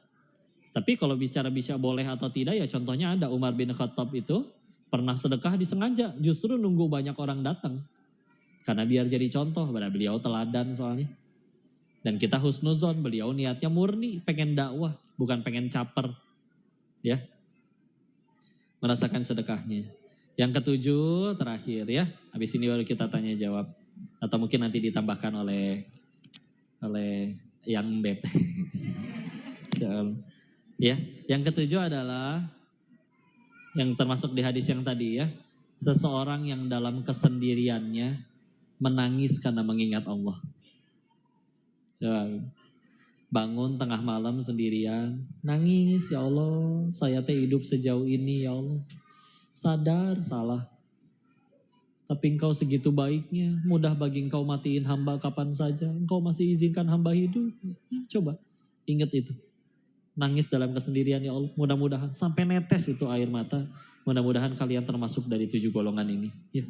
Speaker 1: Tapi kalau bicara bisa boleh atau tidak ya contohnya ada Umar bin Khattab itu pernah sedekah disengaja justru nunggu banyak orang datang. Karena biar jadi contoh, beliau teladan soalnya. Dan kita husnuzon, beliau niatnya murni pengen dakwah, bukan pengen caper. Ya, merasakan sedekahnya. Yang ke-7 terakhir ya, habis ini baru kita tanya jawab. Atau mungkin nanti ditambahkan oleh yang beb. Ya, yang ke-7 adalah yang termasuk di hadis yang tadi ya, seseorang yang dalam kesendiriannya menangis karena mengingat Allah. Coba bangun tengah malam sendirian, nangis, ya Allah, saya teh hidup sejauh ini ya Allah, sadar salah. Tapi engkau segitu baiknya, mudah bagi engkau matiin hamba kapan saja. Engkau masih izinkan hamba hidup. Ya, coba, ingat itu. Nangis dalam kesendirian ya Allah. Mudah-mudahan sampai netes itu air mata. Mudah-mudahan kalian termasuk dari 7 golongan ini. Ya.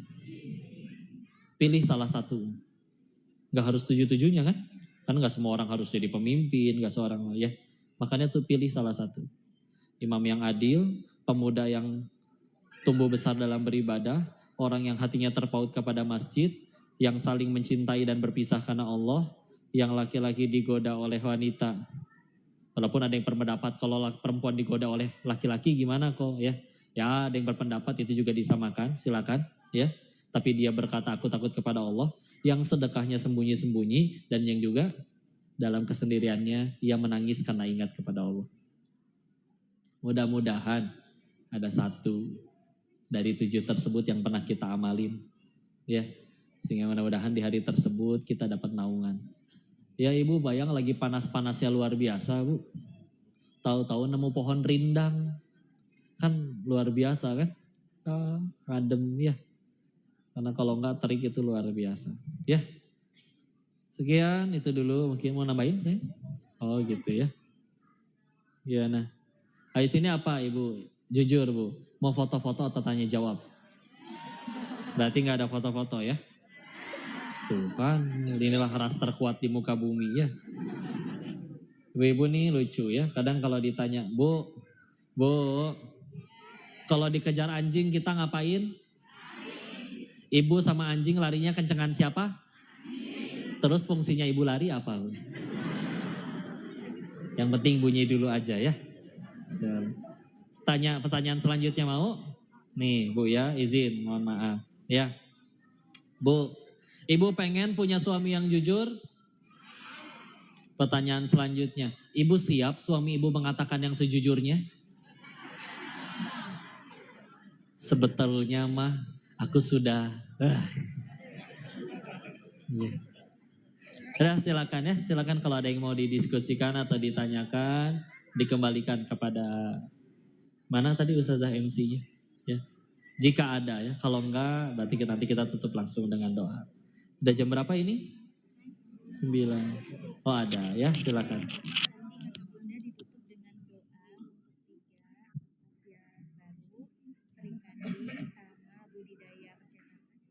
Speaker 1: Pilih salah satu. Gak harus 7-7-nya kan? Kan gak semua orang harus jadi pemimpin. Gak seorang ya. Makanya tuh pilih salah satu. Imam yang adil, pemuda yang tumbuh besar dalam beribadah, orang yang hatinya terpaut kepada masjid, yang saling mencintai dan berpisah karena Allah, yang laki-laki digoda oleh wanita. Walaupun ada yang berpendapat kalau perempuan digoda oleh laki-laki gimana kok ya. Ya ada yang berpendapat itu juga disamakan, silakan ya. Tapi dia berkata aku takut kepada Allah, yang sedekahnya sembunyi-sembunyi dan yang juga dalam kesendiriannya ia menangis karena ingat kepada Allah. Mudah-mudahan ada satu dari 7 tersebut yang pernah kita amalin. Ya, sehingga mudah-mudahan di hari tersebut kita dapat naungan. Ya Ibu bayang lagi panas-panasnya luar biasa Bu. Tahu-tahu nemu pohon rindang. Kan luar biasa kan. Adem ya. Karena kalau enggak terik itu luar biasa. Ya. Sekian itu dulu. Mungkin mau nambahin saya? Oh gitu ya. Ya nah. Habis ini apa Ibu? Jujur Bu. Mau foto-foto atau tanya jawab? Berarti gak ada foto-foto ya? Tuh kan, inilah ras terkuat di muka bumi ya. Ibu-ibu nih lucu ya, kadang kalau ditanya, Bu, kalau dikejar anjing kita ngapain? Ibu sama anjing larinya kencengan siapa? Terus fungsinya ibu lari apa? Yang penting bunyi dulu aja ya. Tanya pertanyaan selanjutnya mau? Nih Bu ya, izin, mohon maaf. Ya, Bu, Ibu pengen punya suami yang jujur? Pertanyaan selanjutnya, Ibu siap suami Ibu mengatakan yang sejujurnya? Sebetulnya mah aku sudah. Ya, silakan ya, silakan kalau ada yang mau didiskusikan atau ditanyakan, dikembalikan kepada mana tadi Ustazah MC-nya? Ya. Jika ada ya, kalau enggak berarti nanti kita tutup langsung dengan doa. Udah jam berapa ini? 9. Oh ada ya, silakan.
Speaker 2: Bunda ditutup dengan doa untuk 3 usia baru, seringkali sama budidaya percetakan.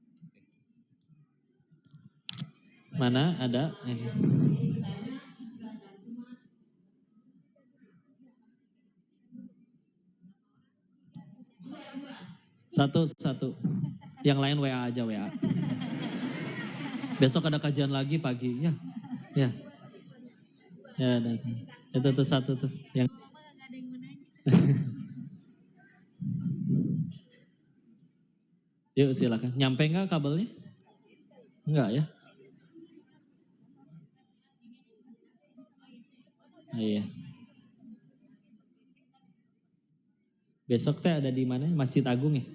Speaker 1: Mana ada? Satu. Yang lain WA aja WA. Besok ada kajian lagi pagi. Ya. Ya. Ya ada. Itu tuh satu tuh. Yang Yuk silakan. Nyampe nggak kabelnya? Enggak ya? Iya. Besok teh ada di mana? Masjid Agung ya?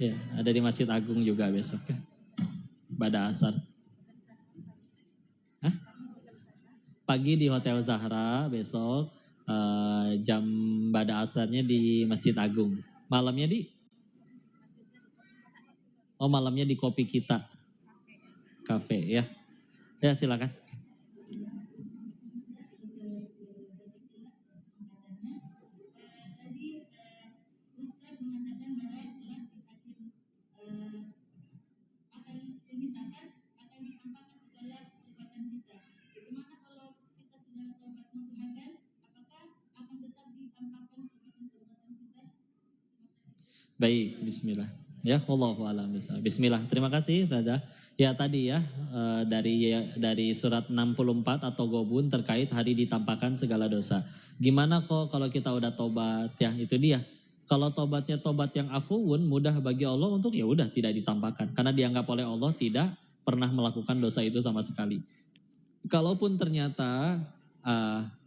Speaker 1: Ya, ada di Masjid Agung juga besok ya. Pada asar. Hah? Pagi di Hotel Zahra, besok jam pada asarnya di Masjid Agung. Malamnya di? Oh malamnya di Kopi Kita. Cafe ya. Ya silakan. Baik, bismillah. Ya, wallahu a'lam bishawab. Bismillah. Terima kasih Ustazah. Ya tadi ya dari surat 64 atau Gobun terkait hari ditampakkan segala dosa. Gimana kok kalau kita udah tobat? Ya, itu dia. Kalau tobatnya tobat yang afuun, mudah bagi Allah untuk ya udah tidak ditampakkan karena dianggap oleh Allah tidak pernah melakukan dosa itu sama sekali. Kalaupun ternyata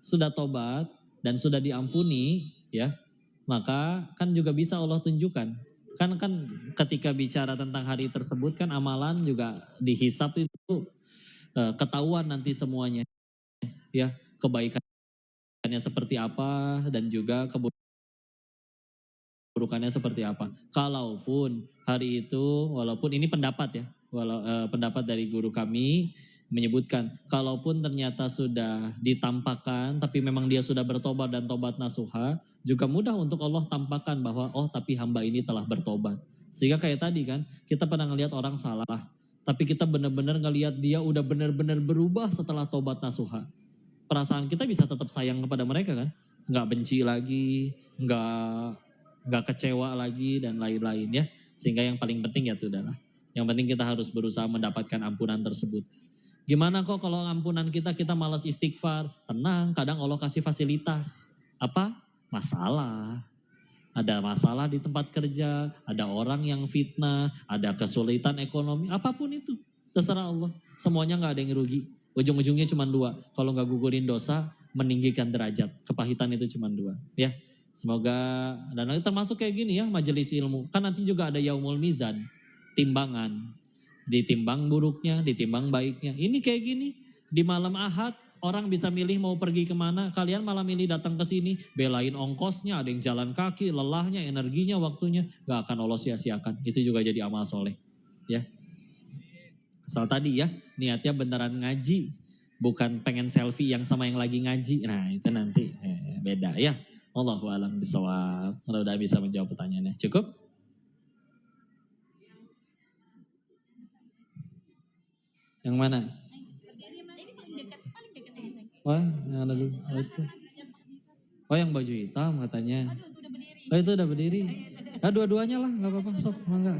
Speaker 1: sudah tobat dan sudah diampuni, ya, maka kan juga bisa Allah tunjukkan. Kan ketika bicara tentang hari tersebut kan amalan juga dihisap itu ketahuan nanti semuanya, ya, kebaikannya seperti apa dan juga keburukannya seperti apa. Kalaupun hari itu, walaupun ini pendapat ya, pendapat dari guru kami menyebutkan, kalaupun ternyata sudah ditampakkan, tapi memang dia sudah bertobat dan tobat nasuha, juga mudah untuk Allah tampakkan bahwa, oh tapi hamba ini telah bertobat. Sehingga kayak tadi kan, kita pernah ngelihat orang salah, tapi kita benar-benar ngelihat dia udah benar-benar berubah setelah tobat nasuha. Perasaan kita bisa tetap sayang kepada mereka kan, nggak benci lagi, nggak kecewa lagi dan lain-lain ya. Sehingga yang paling penting ya itu adalah, yang penting kita harus berusaha mendapatkan ampunan tersebut. Gimana kok kalau ampunan kita malas istighfar? Tenang, kadang Allah kasih fasilitas. Apa? Masalah. Ada masalah di tempat kerja, ada orang yang fitnah, ada kesulitan ekonomi, apapun itu. Terserah Allah. Semuanya gak ada yang rugi. Ujung-ujungnya cuma 2. Kalau gak gugurin dosa, meninggikan derajat. Kepahitan itu cuma 2. Ya, semoga, dan termasuk kayak gini ya, majelis ilmu. Kan nanti juga ada yaumul mizan, timbangan. Ditimbang buruknya, ditimbang baiknya. Ini kayak gini, di malam Ahad orang bisa milih mau pergi kemana. Kalian malam ini datang ke sini, belain ongkosnya, ada yang jalan kaki, lelahnya, energinya, waktunya, gak akan Allah sia-siakan. Itu juga jadi amal soleh. Ya, asal tadi ya, niatnya beneran ngaji, bukan pengen selfie yang sama yang lagi ngaji. Nah itu nanti beda ya. Wallahu a'lam bishawab. Kalau udah bisa menjawab pertanyaannya, cukup? Yang mana? Oh, yang ada dulu. Oh, itu. Oh, yang baju hitam katanya. Oh, itu udah berdiri. Ah, dua-duanya lah, nggak apa-apa, sok, enggak.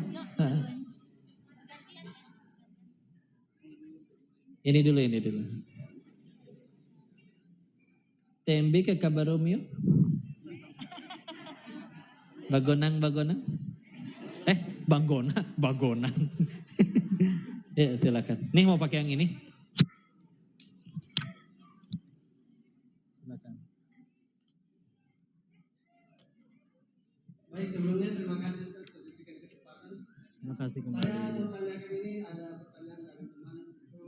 Speaker 1: Ini dulu. TMB ke kabar Romeo. Bagonang, bagonang. Banggona, bagonang. Ya silakan. Nih mau pakai yang ini? Silakan.
Speaker 3: Baik, sebelumnya terima kasih Ustaz sudah diberikan kesempatan.
Speaker 1: Terima kasih
Speaker 3: Saya mau
Speaker 1: kembali.
Speaker 3: tanyakan ini ada pertanyaan dari teman itu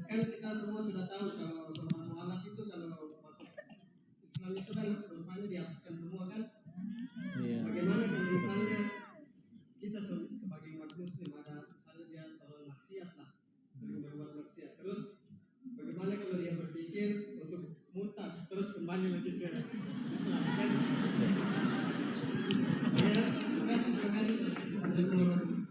Speaker 3: kan kita semua sudah tahu kalau sholat mualaf itu kalau masuk Islam itu kan dosanya dihapuskan semua kan.
Speaker 1: Iya.
Speaker 3: Bagaimana kalau misalnya kita sebagai umat muslim ada misalnya dia sholat maksiat lah, berbuat maksiat terus bagaimana kalau dia berpikir untuk murtad terus kembali lagi ke Islam kan? Ya, terima kasih. Assalamualaikum warahmatullahi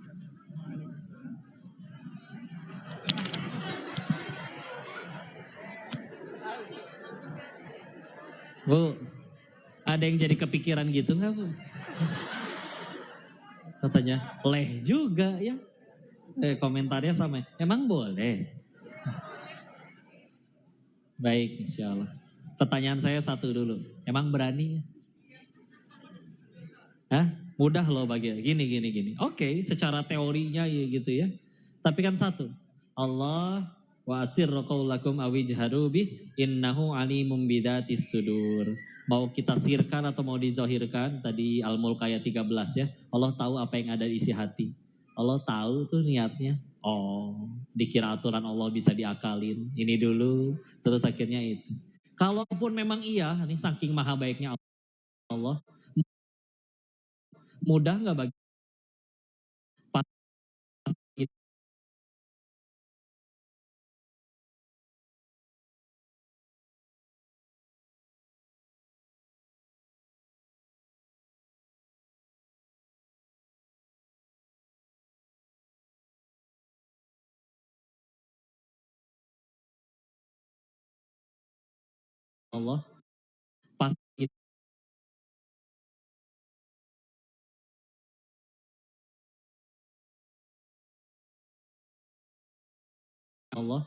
Speaker 1: Bu, ada yang jadi kepikiran gitu nggak Bu? Katanya, leh juga ya. Komentarnya sama, emang boleh? Baik, insya Allah. Pertanyaan saya satu dulu, emang berani? Hah? Mudah loh bagi, gini. Oke, secara teorinya ya gitu ya. Tapi kan satu, Allah wa asirru qaulakum awijharu bih innahu alimum bidatis sudur. Mau kita sirkan atau mau dizohirkan, tadi Al-Mulk ayat 13 ya. Allah tahu apa yang ada di isi hati. Allah tahu tuh niatnya. Oh, dikira aturan Allah bisa diakalin. Ini dulu, terus akhirnya itu. Kalaupun memang iya, nih saking maha baiknya Allah, mudah nggak bagi Allah pasti Allah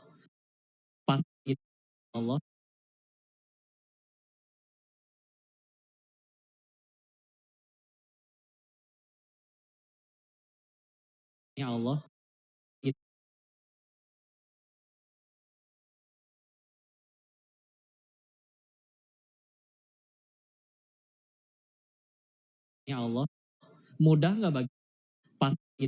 Speaker 1: pasti Allah ya Allah ya Allah mudah nggak bagi pasti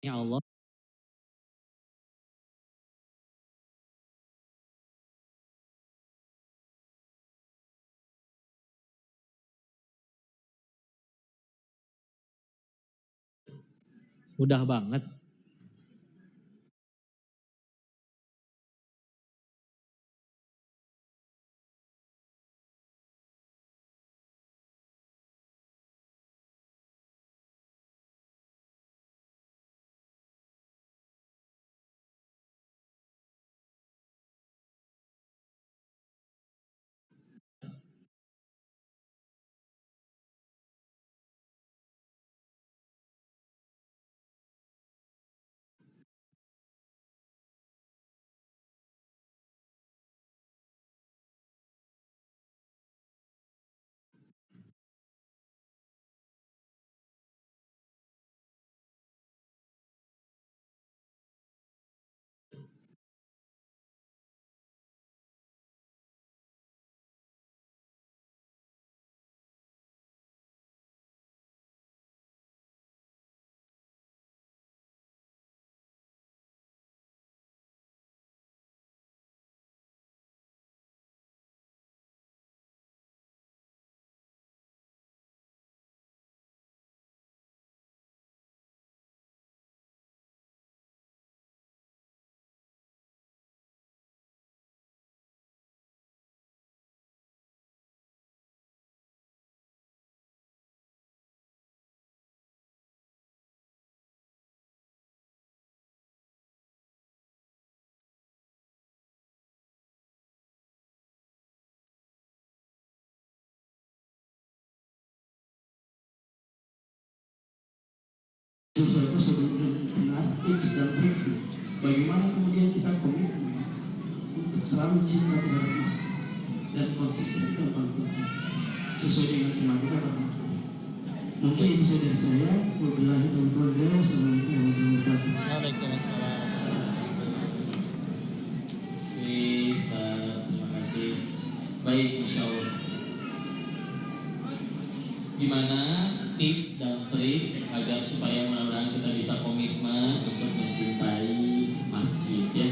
Speaker 1: ya Allah mudah banget
Speaker 4: dengan tips dan trik bagaimana kemudian kita komitmen untuk selalu cinta terhadap masjid dan konsisten itu yang paling penting sesuai dengan tema kita pada hari ini. Mungkin itu saja dari saya. Wabillahi taufiq wal hidayah. Wassalamualaikum warahmatullahi wabarakatuh.
Speaker 1: Waalaikumsalam. Terima kasih. Baik, Masya Allah. Gimana tips dan trik agar supaya mudah-mudahan kita bisa komitmen untuk mencintai masjid ya.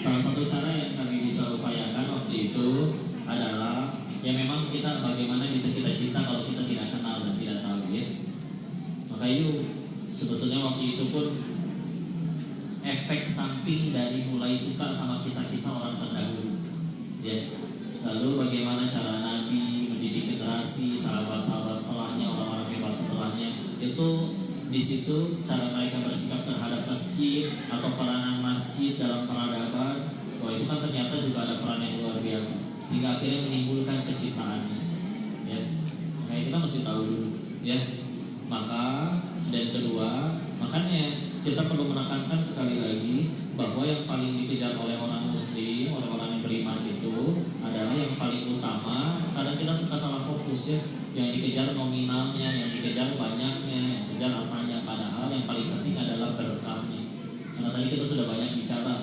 Speaker 1: Salah satu cara yang kami bisa upayakan waktu itu adalah ya memang kita bagaimana bisa kita cinta kalau kita tidak kenal dan tidak tahu ya. Maka yuk sebetulnya waktu itu pun efek samping dari mulai suka sama kisah-kisah orang terdahulu ya. Lalu bagaimana cara Nabi mendidik generasi, sahabat-sahabat setelahnya, orang-orang hebat setelahnya, itu di situ cara mereka bersikap terhadap masjid atau peranan masjid dalam peradaban. Wah, itu kan ternyata juga ada peran yang luar biasa sehingga akhirnya menimbulkan kecintaannya ya. Nah, kita mesti tahu dulu ya. Maka dan kedua, makanya kita perlu menekankan sekali lagi bahwa yang paling dikejar oleh orang muslim, orang-orang yang beriman itu adalah yang paling utama. Kadang kita suka salah fokus ya. Yang dikejar nominalnya, yang dikejar banyaknya, yang dikejar apanya. Padahal yang paling penting adalah berkahnya. Karena tadi kita sudah banyak bicara,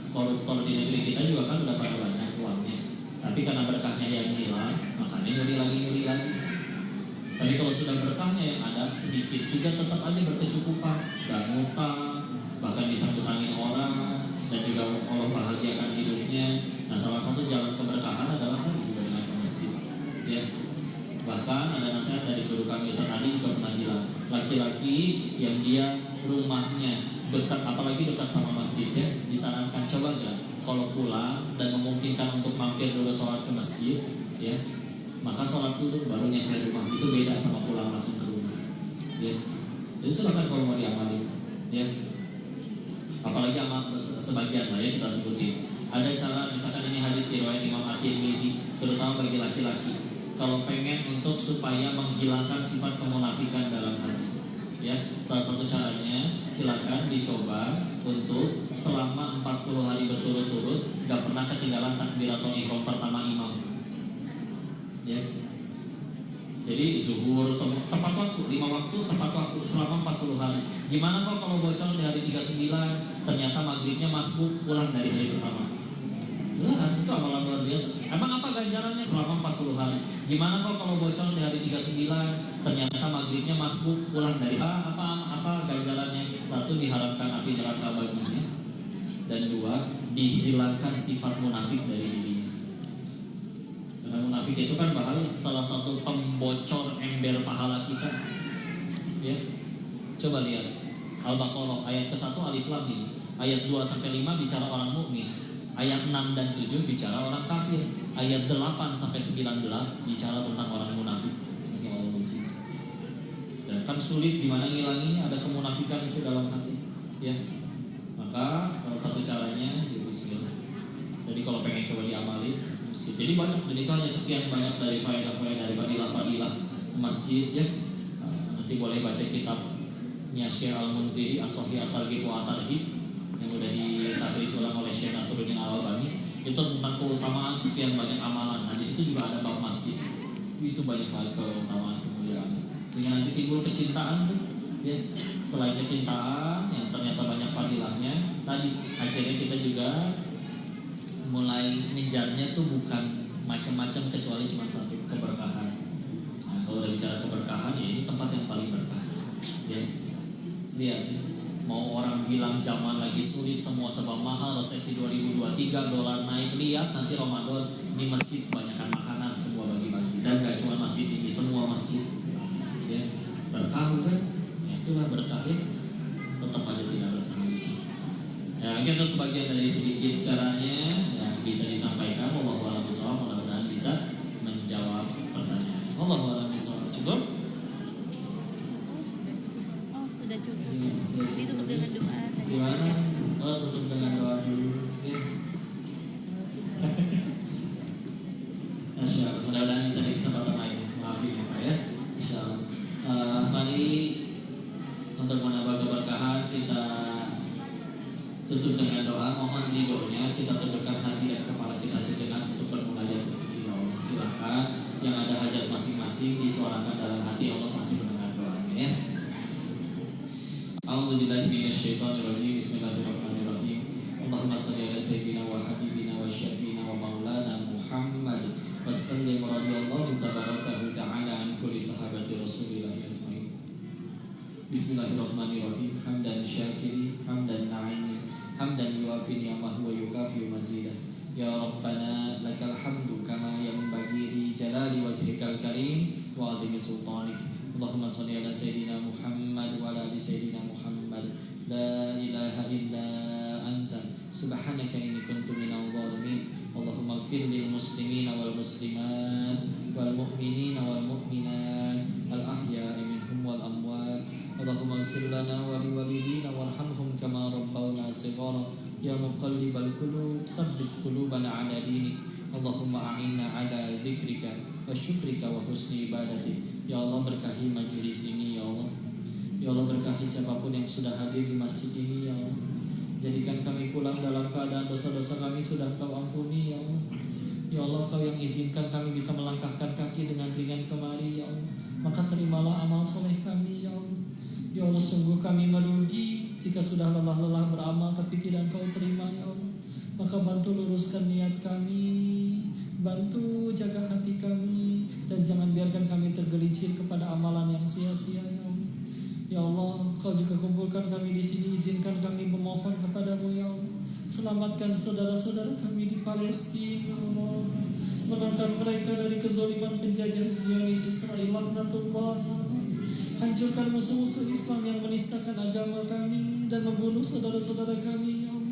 Speaker 1: koruptor di negeri kita juga kan udah pada banyak uangnya. Tapi karena berkahnya yang hilang, makanya nyuri lagi. Tapi kalau sudah berkahnya yang ada sedikit juga tetap aja berkecukupan, gak ngutang, bahkan bisa ngutangin orang, dan juga Allah bahagiakan hidupnya. Nah, salah satu jalan keberkahan adalah tadi juga dengan ke masjid ya. Bahkan ada nasihat dari guru kami Ustaz Adi juga pernah bilang, laki-laki yang dia rumahnya dekat, apalagi dekat sama masjid ya, disarankan coba gak kalau pulang dan memungkinkan untuk mampir dulu sholat ke masjid ya, maka sholat dulu baru nyampe rumah. Itu beda sama pulang langsung ke rumah ya. Jadi silakan kalau mau diamali ya. Apalagi amal sebagian lah ya kita sebutin. Ada cara, misalkan ini hadis riwayat Imam At-Tirmidzi, terutama bagi laki-laki, kalau pengen untuk supaya menghilangkan sifat kemunafikan dalam hati ya, salah satu caranya silakan dicoba untuk selama 40 hari berturut-turut gak pernah ketinggalan takbiratul ihram pertama imam ya. Jadi zuhur tepat waktu, 5 waktu tepat waktu selama 40 hari. Gimana kok kalau bocor di hari 39 ternyata maghribnya masbuk pulang dari hari pertama? Benar, itu amalan luar biasa. Emang apa ganjarannya selama 40 hari? Gimana kok kalau bocor di hari 39 ternyata maghribnya masbuk pulang dari apa ganjarannya? Satu, diharapkan api neraka baginya, dan dua, dihilangkan sifat munafik dari dirinya. Karena munafik itu kan bahaya, salah satu pembocor ember pahala kita ya. Coba lihat Al-Baqarah ayat ke-1 alif lam mim, ayat 2-5 bicara orang mukmin, ayat 6 dan 7 bicara orang kafir, ayat 8-19 bicara tentang orang munafik. Dan kan sulit dimana ngilanginya, ada kemunafikan itu dalam hati ya. Maka salah satu caranya ya bismillah. Jadi kalau pengen coba diamali masjid. Jadi banyak, jadi itu hanya sekian banyak dari faedah-faedah, dari fadilah-fadilah masjid ya. Nanti boleh baca kitabnya Syekh Al-Munziri As-Sahih At-Targhib wa At-Tarhib yang udah ditakhrij ulang oleh Syekh Nasruddin Al-Albani. Itu tentang keutamaan sekian banyak amalan. Nah di situ juga ada bab masjid. Itu banyak banget keutamaan kemuliaan. Sehingga nanti timbul kecintaan tuh ya. Selain kecintaan yang ternyata banyak fadilahnya, tadi akhirnya kita juga mulai ngejarnya tuh bukan macam-macam kecuali cuma satu, keberkahan. Nah, kalau udah bicara keberkahan ya ini tempat yang paling berkah ya. Lihat, mau orang bilang zaman lagi sulit, semua serba mahal, resesi 2023, dolar naik, lihat nanti Ramadan ini masjid kebanyakan makanan semua bagi-bagi. Dan gak cuma masjid ini, semua masjid ya. Berkah kan? Ya, itulah berkah ya. Tetap aja tidak berkah di sini. Ya, mungkin itu sebagian dari sedikit caranya yang bisa disampaikan. Wallahu a'lam bishawab, mudah-mudahan bisa menjawab pertanyaan. Wallahu a'lam bishawab. Cukup?
Speaker 2: Oh, sudah cukup. Ditutup dengan doa tadi.
Speaker 1: Gimana? Oh, tutup dengan doa dulu. Ya. Masya Allah, mudah-mudahan bisa di kesempatan lain. Maafin ya Pak ya. Insya Allah. Mari untuk menambah kita tutup dengan doa. Mohon ridhonya kita tundukkan hati dan kepala kita sejenak untuk bermunajat ke sisi Allah. Silakan yang ada hajat masing-masing disuarakan dalam hati, Allah pasti mendengar doanya ya. A'udzubillahi minasyaitonirrajim. Bismillahirrahmanirrahim. Allahumma shalli ala sayyidina wa habibina wa syafiina wa maulana Muhammad wa sallim radhiyallahu tabaraka wa ta'ala an kulli sahabati Rasulillah ajmain. Bismillahirrahmanirrahim. Hamdan syakiri, hamdan na'imi, hamdan yuafi ni'amahu wa yukafi mazidah. Ya Rabbana lakal hamdu kama yanbaghi li jalali wajhikal karim wa azimi sultanik. Allahumma salli ala sayyidina Muhammad wa ala ali sayyidina Muhammad. La ilaha illa anta subhanaka inni kuntu minal zalimin. Allahumma ighfir lil muslimina wal muslimat wal mu'minina wal mu'minat al ahya'i minhum wal amwat. Allahumma ighfir lana wa li walidina warhamhum kama rabbawna shighara. Ya muqallibal qulub tsabbit qulubana ala dinik. Allahumma a'inna ala dzikrika wa syukrika wa husni ibadatik. Ya Allah, berkahi majelis ini ya Allah. Ya Allah, berkahi siapapun yang sudah hadir di masjid ini ya Allah. Jadikan kami pulang dalam keadaan dosa-dosa kami sudah Kau ampuni ya Allah. Ya Allah, Kau yang izinkan kami bisa melangkahkan kaki dengan ringan kemari ya Allah. Maka terimalah amal soleh kami ya Allah. Ya Allah, sungguh kami merugi jika sudah lelah-lelah beramal tapi tidak Kau terima ya Allah. Maka bantu luruskan niat kami, bantu jaga hati kami, dan jangan biarkan kami tergelincir kepada amalan yang sia-sia ya Allah. Ya Allah, Kau juga kumpulkan kami di sini, izinkan kami memohon kepadamu ya Allah. Selamatkan saudara-saudara kami di Palestina ya Allah. Menangkan mereka dari kezaliman penjajah Zionis Israel laknatullah ya Allah. Hancurkan musuh-musuh Islam yang menistakan agama kami dan membunuh saudara-saudara kami ya Allah.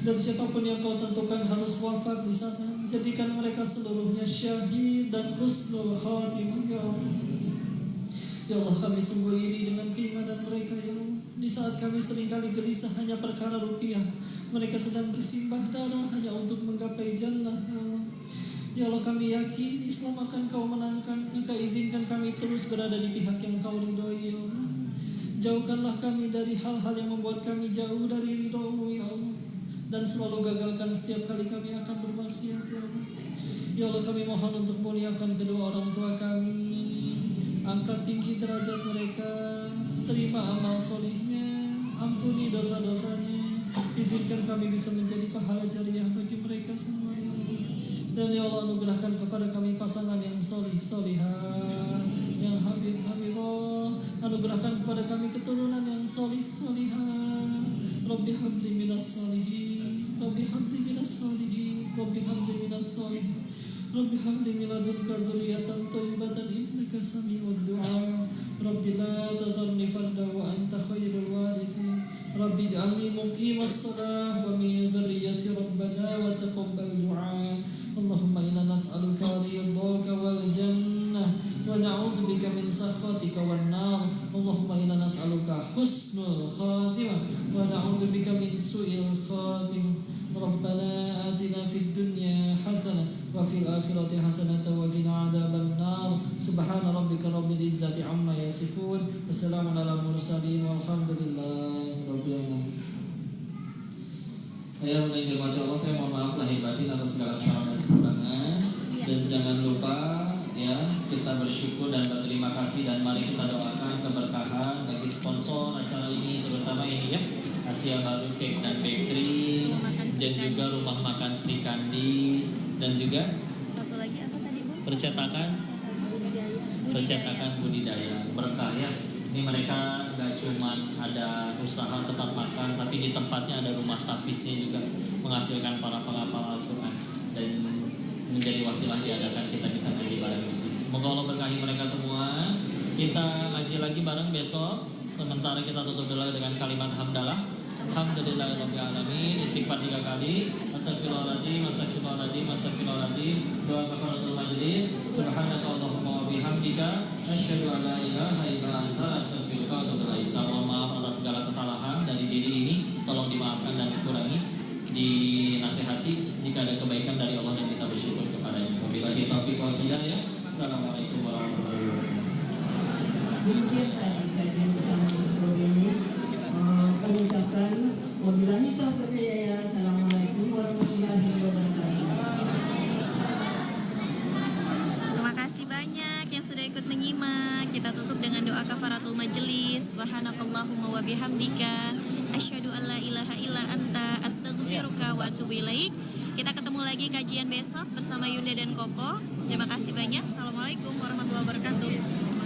Speaker 1: Dan siapapun yang Kau tentukan harus wafat di sana, jadikan mereka seluruhnya syahid dan husnul khatimah ya Allah. Ya Allah, kami sungguh iri dengan keimanan mereka ya Allah. Di saat kami seringkali gelisah hanya perkara rupiah, mereka sedang bersimbah darah hanya untuk menggapai jannah ya Allah. Ya Allah, kami yakin Islam akan Kau menangkan. Maka izinkan kami terus berada di pihak yang Kau ridhoi ya Allah. Jauhkanlah kami dari hal-hal yang membuat kami jauh dari ridho-Mu ya Allah. Dan selalu gagalkan setiap kali kami akan bermaksiat ya Allah. Ya Allah, kami mohon untuk muliakan kedua orang tua kami, angkat tinggi derajat mereka, terima amal solihnya, ampuni dosa-dosanya, izinkan kami bisa menjadi pahala jariah bagi mereka semua ya Allah. Dan ya Allah, anugerahkan kepada kami pasangan yang solih solihah, yang hafidh hafidhah. Anugerahkan kepada kami keturunan yang solih solihah. Rabbi habli minas solihin, Rabbi habli minas solihin, Rabbi habli minas solihin, Rabbi habli min ladunka dzurriyyatan thayyibatan innaka sami'ud du'a. Rabbi la tadharni farda wa anta khairul warithin. Rabbi ij'alni muqimas shalah wa min dzurriyyati rabbana wa taqabbal du'a. Allahumma inna nas'aluka ridhaka wal jannah wa na'udzubika min sakhatika wan nar. Allahumma inna nas'aluka husnul khatimah wa na'udzubika min su'il khatimah. Rabbana atina fid dunya hasanah wa fil akhirati hasanah wa qina adzaban nar. Subhana rabbika rabbil izzati amma yasifun. Wassalamun ala mursalin walhamdulillahi rabbil alamin. Saya yang dirahmati Allah, saya mohon maaf lahir batin atas segala kesalahan dan kekurangan. Dan jangan lupa ya, kita bersyukur dan berterima kasih, dan mari kita doakan keberkahan bagi sponsor acara ini, terutama ini ya, Asia Baru Cake dan Bakery, dan juga Rumah Makan Sri Kandi, dan juga
Speaker 2: Satu lagi apa tadi Bu?
Speaker 1: percetakan budidaya berkah ya. Ini mereka gak cuma ada usaha tempat makan, tapi di tempatnya ada rumah tahfiznya juga, menghasilkan para penghafal Al-Quran, dan menjadi wasilah diadakan kita bisa ngaji bareng di sini. Semoga Allah berkahi mereka semua. Kita ngaji lagi bareng besok. Sementara kita tutup dulu dengan kalimat hamdalah. Alhamdulillahirabbil alamin. Istighfar 3 kali. Astagfirullahaladzim, astagfirullahaladzim, astagfirullahaladzim. Doa kafaratul majlis. Subhanaka Allahumma wa bihamdika asyhadu an la ilaha illa anta astaghfiruka wa atubu ilaik. Saya mohon maaf atas segala kesalahan dari diri ini. Tolong dimaafkan dan dikurangi, dinasihati jika ada kebaikan dari Allah, dan kita bersyukur kepadanya. Wabillahi taufiq wal hidayah. Assalamualaikum warahmatullahi wabarakatuh.
Speaker 5: Sedikit tadi saya bersama Ibu ini Wabillahi taufiq wal hidayah. Assalamualaikum warahmatullahi wabarakatuh.
Speaker 2: Terima kasih banyak yang sudah ikut menyimak. Kita tutup dengan doa kafaratul majelis. Subhanakallahumma wa bihamdika asyhadu an la ilaha illa anta astaghfiruka wa atubu ilaik. Kita ketemu lagi kajian besok bersama Yunda dan Koko. Terima kasih banyak. Assalamualaikum warahmatullahi wabarakatuh.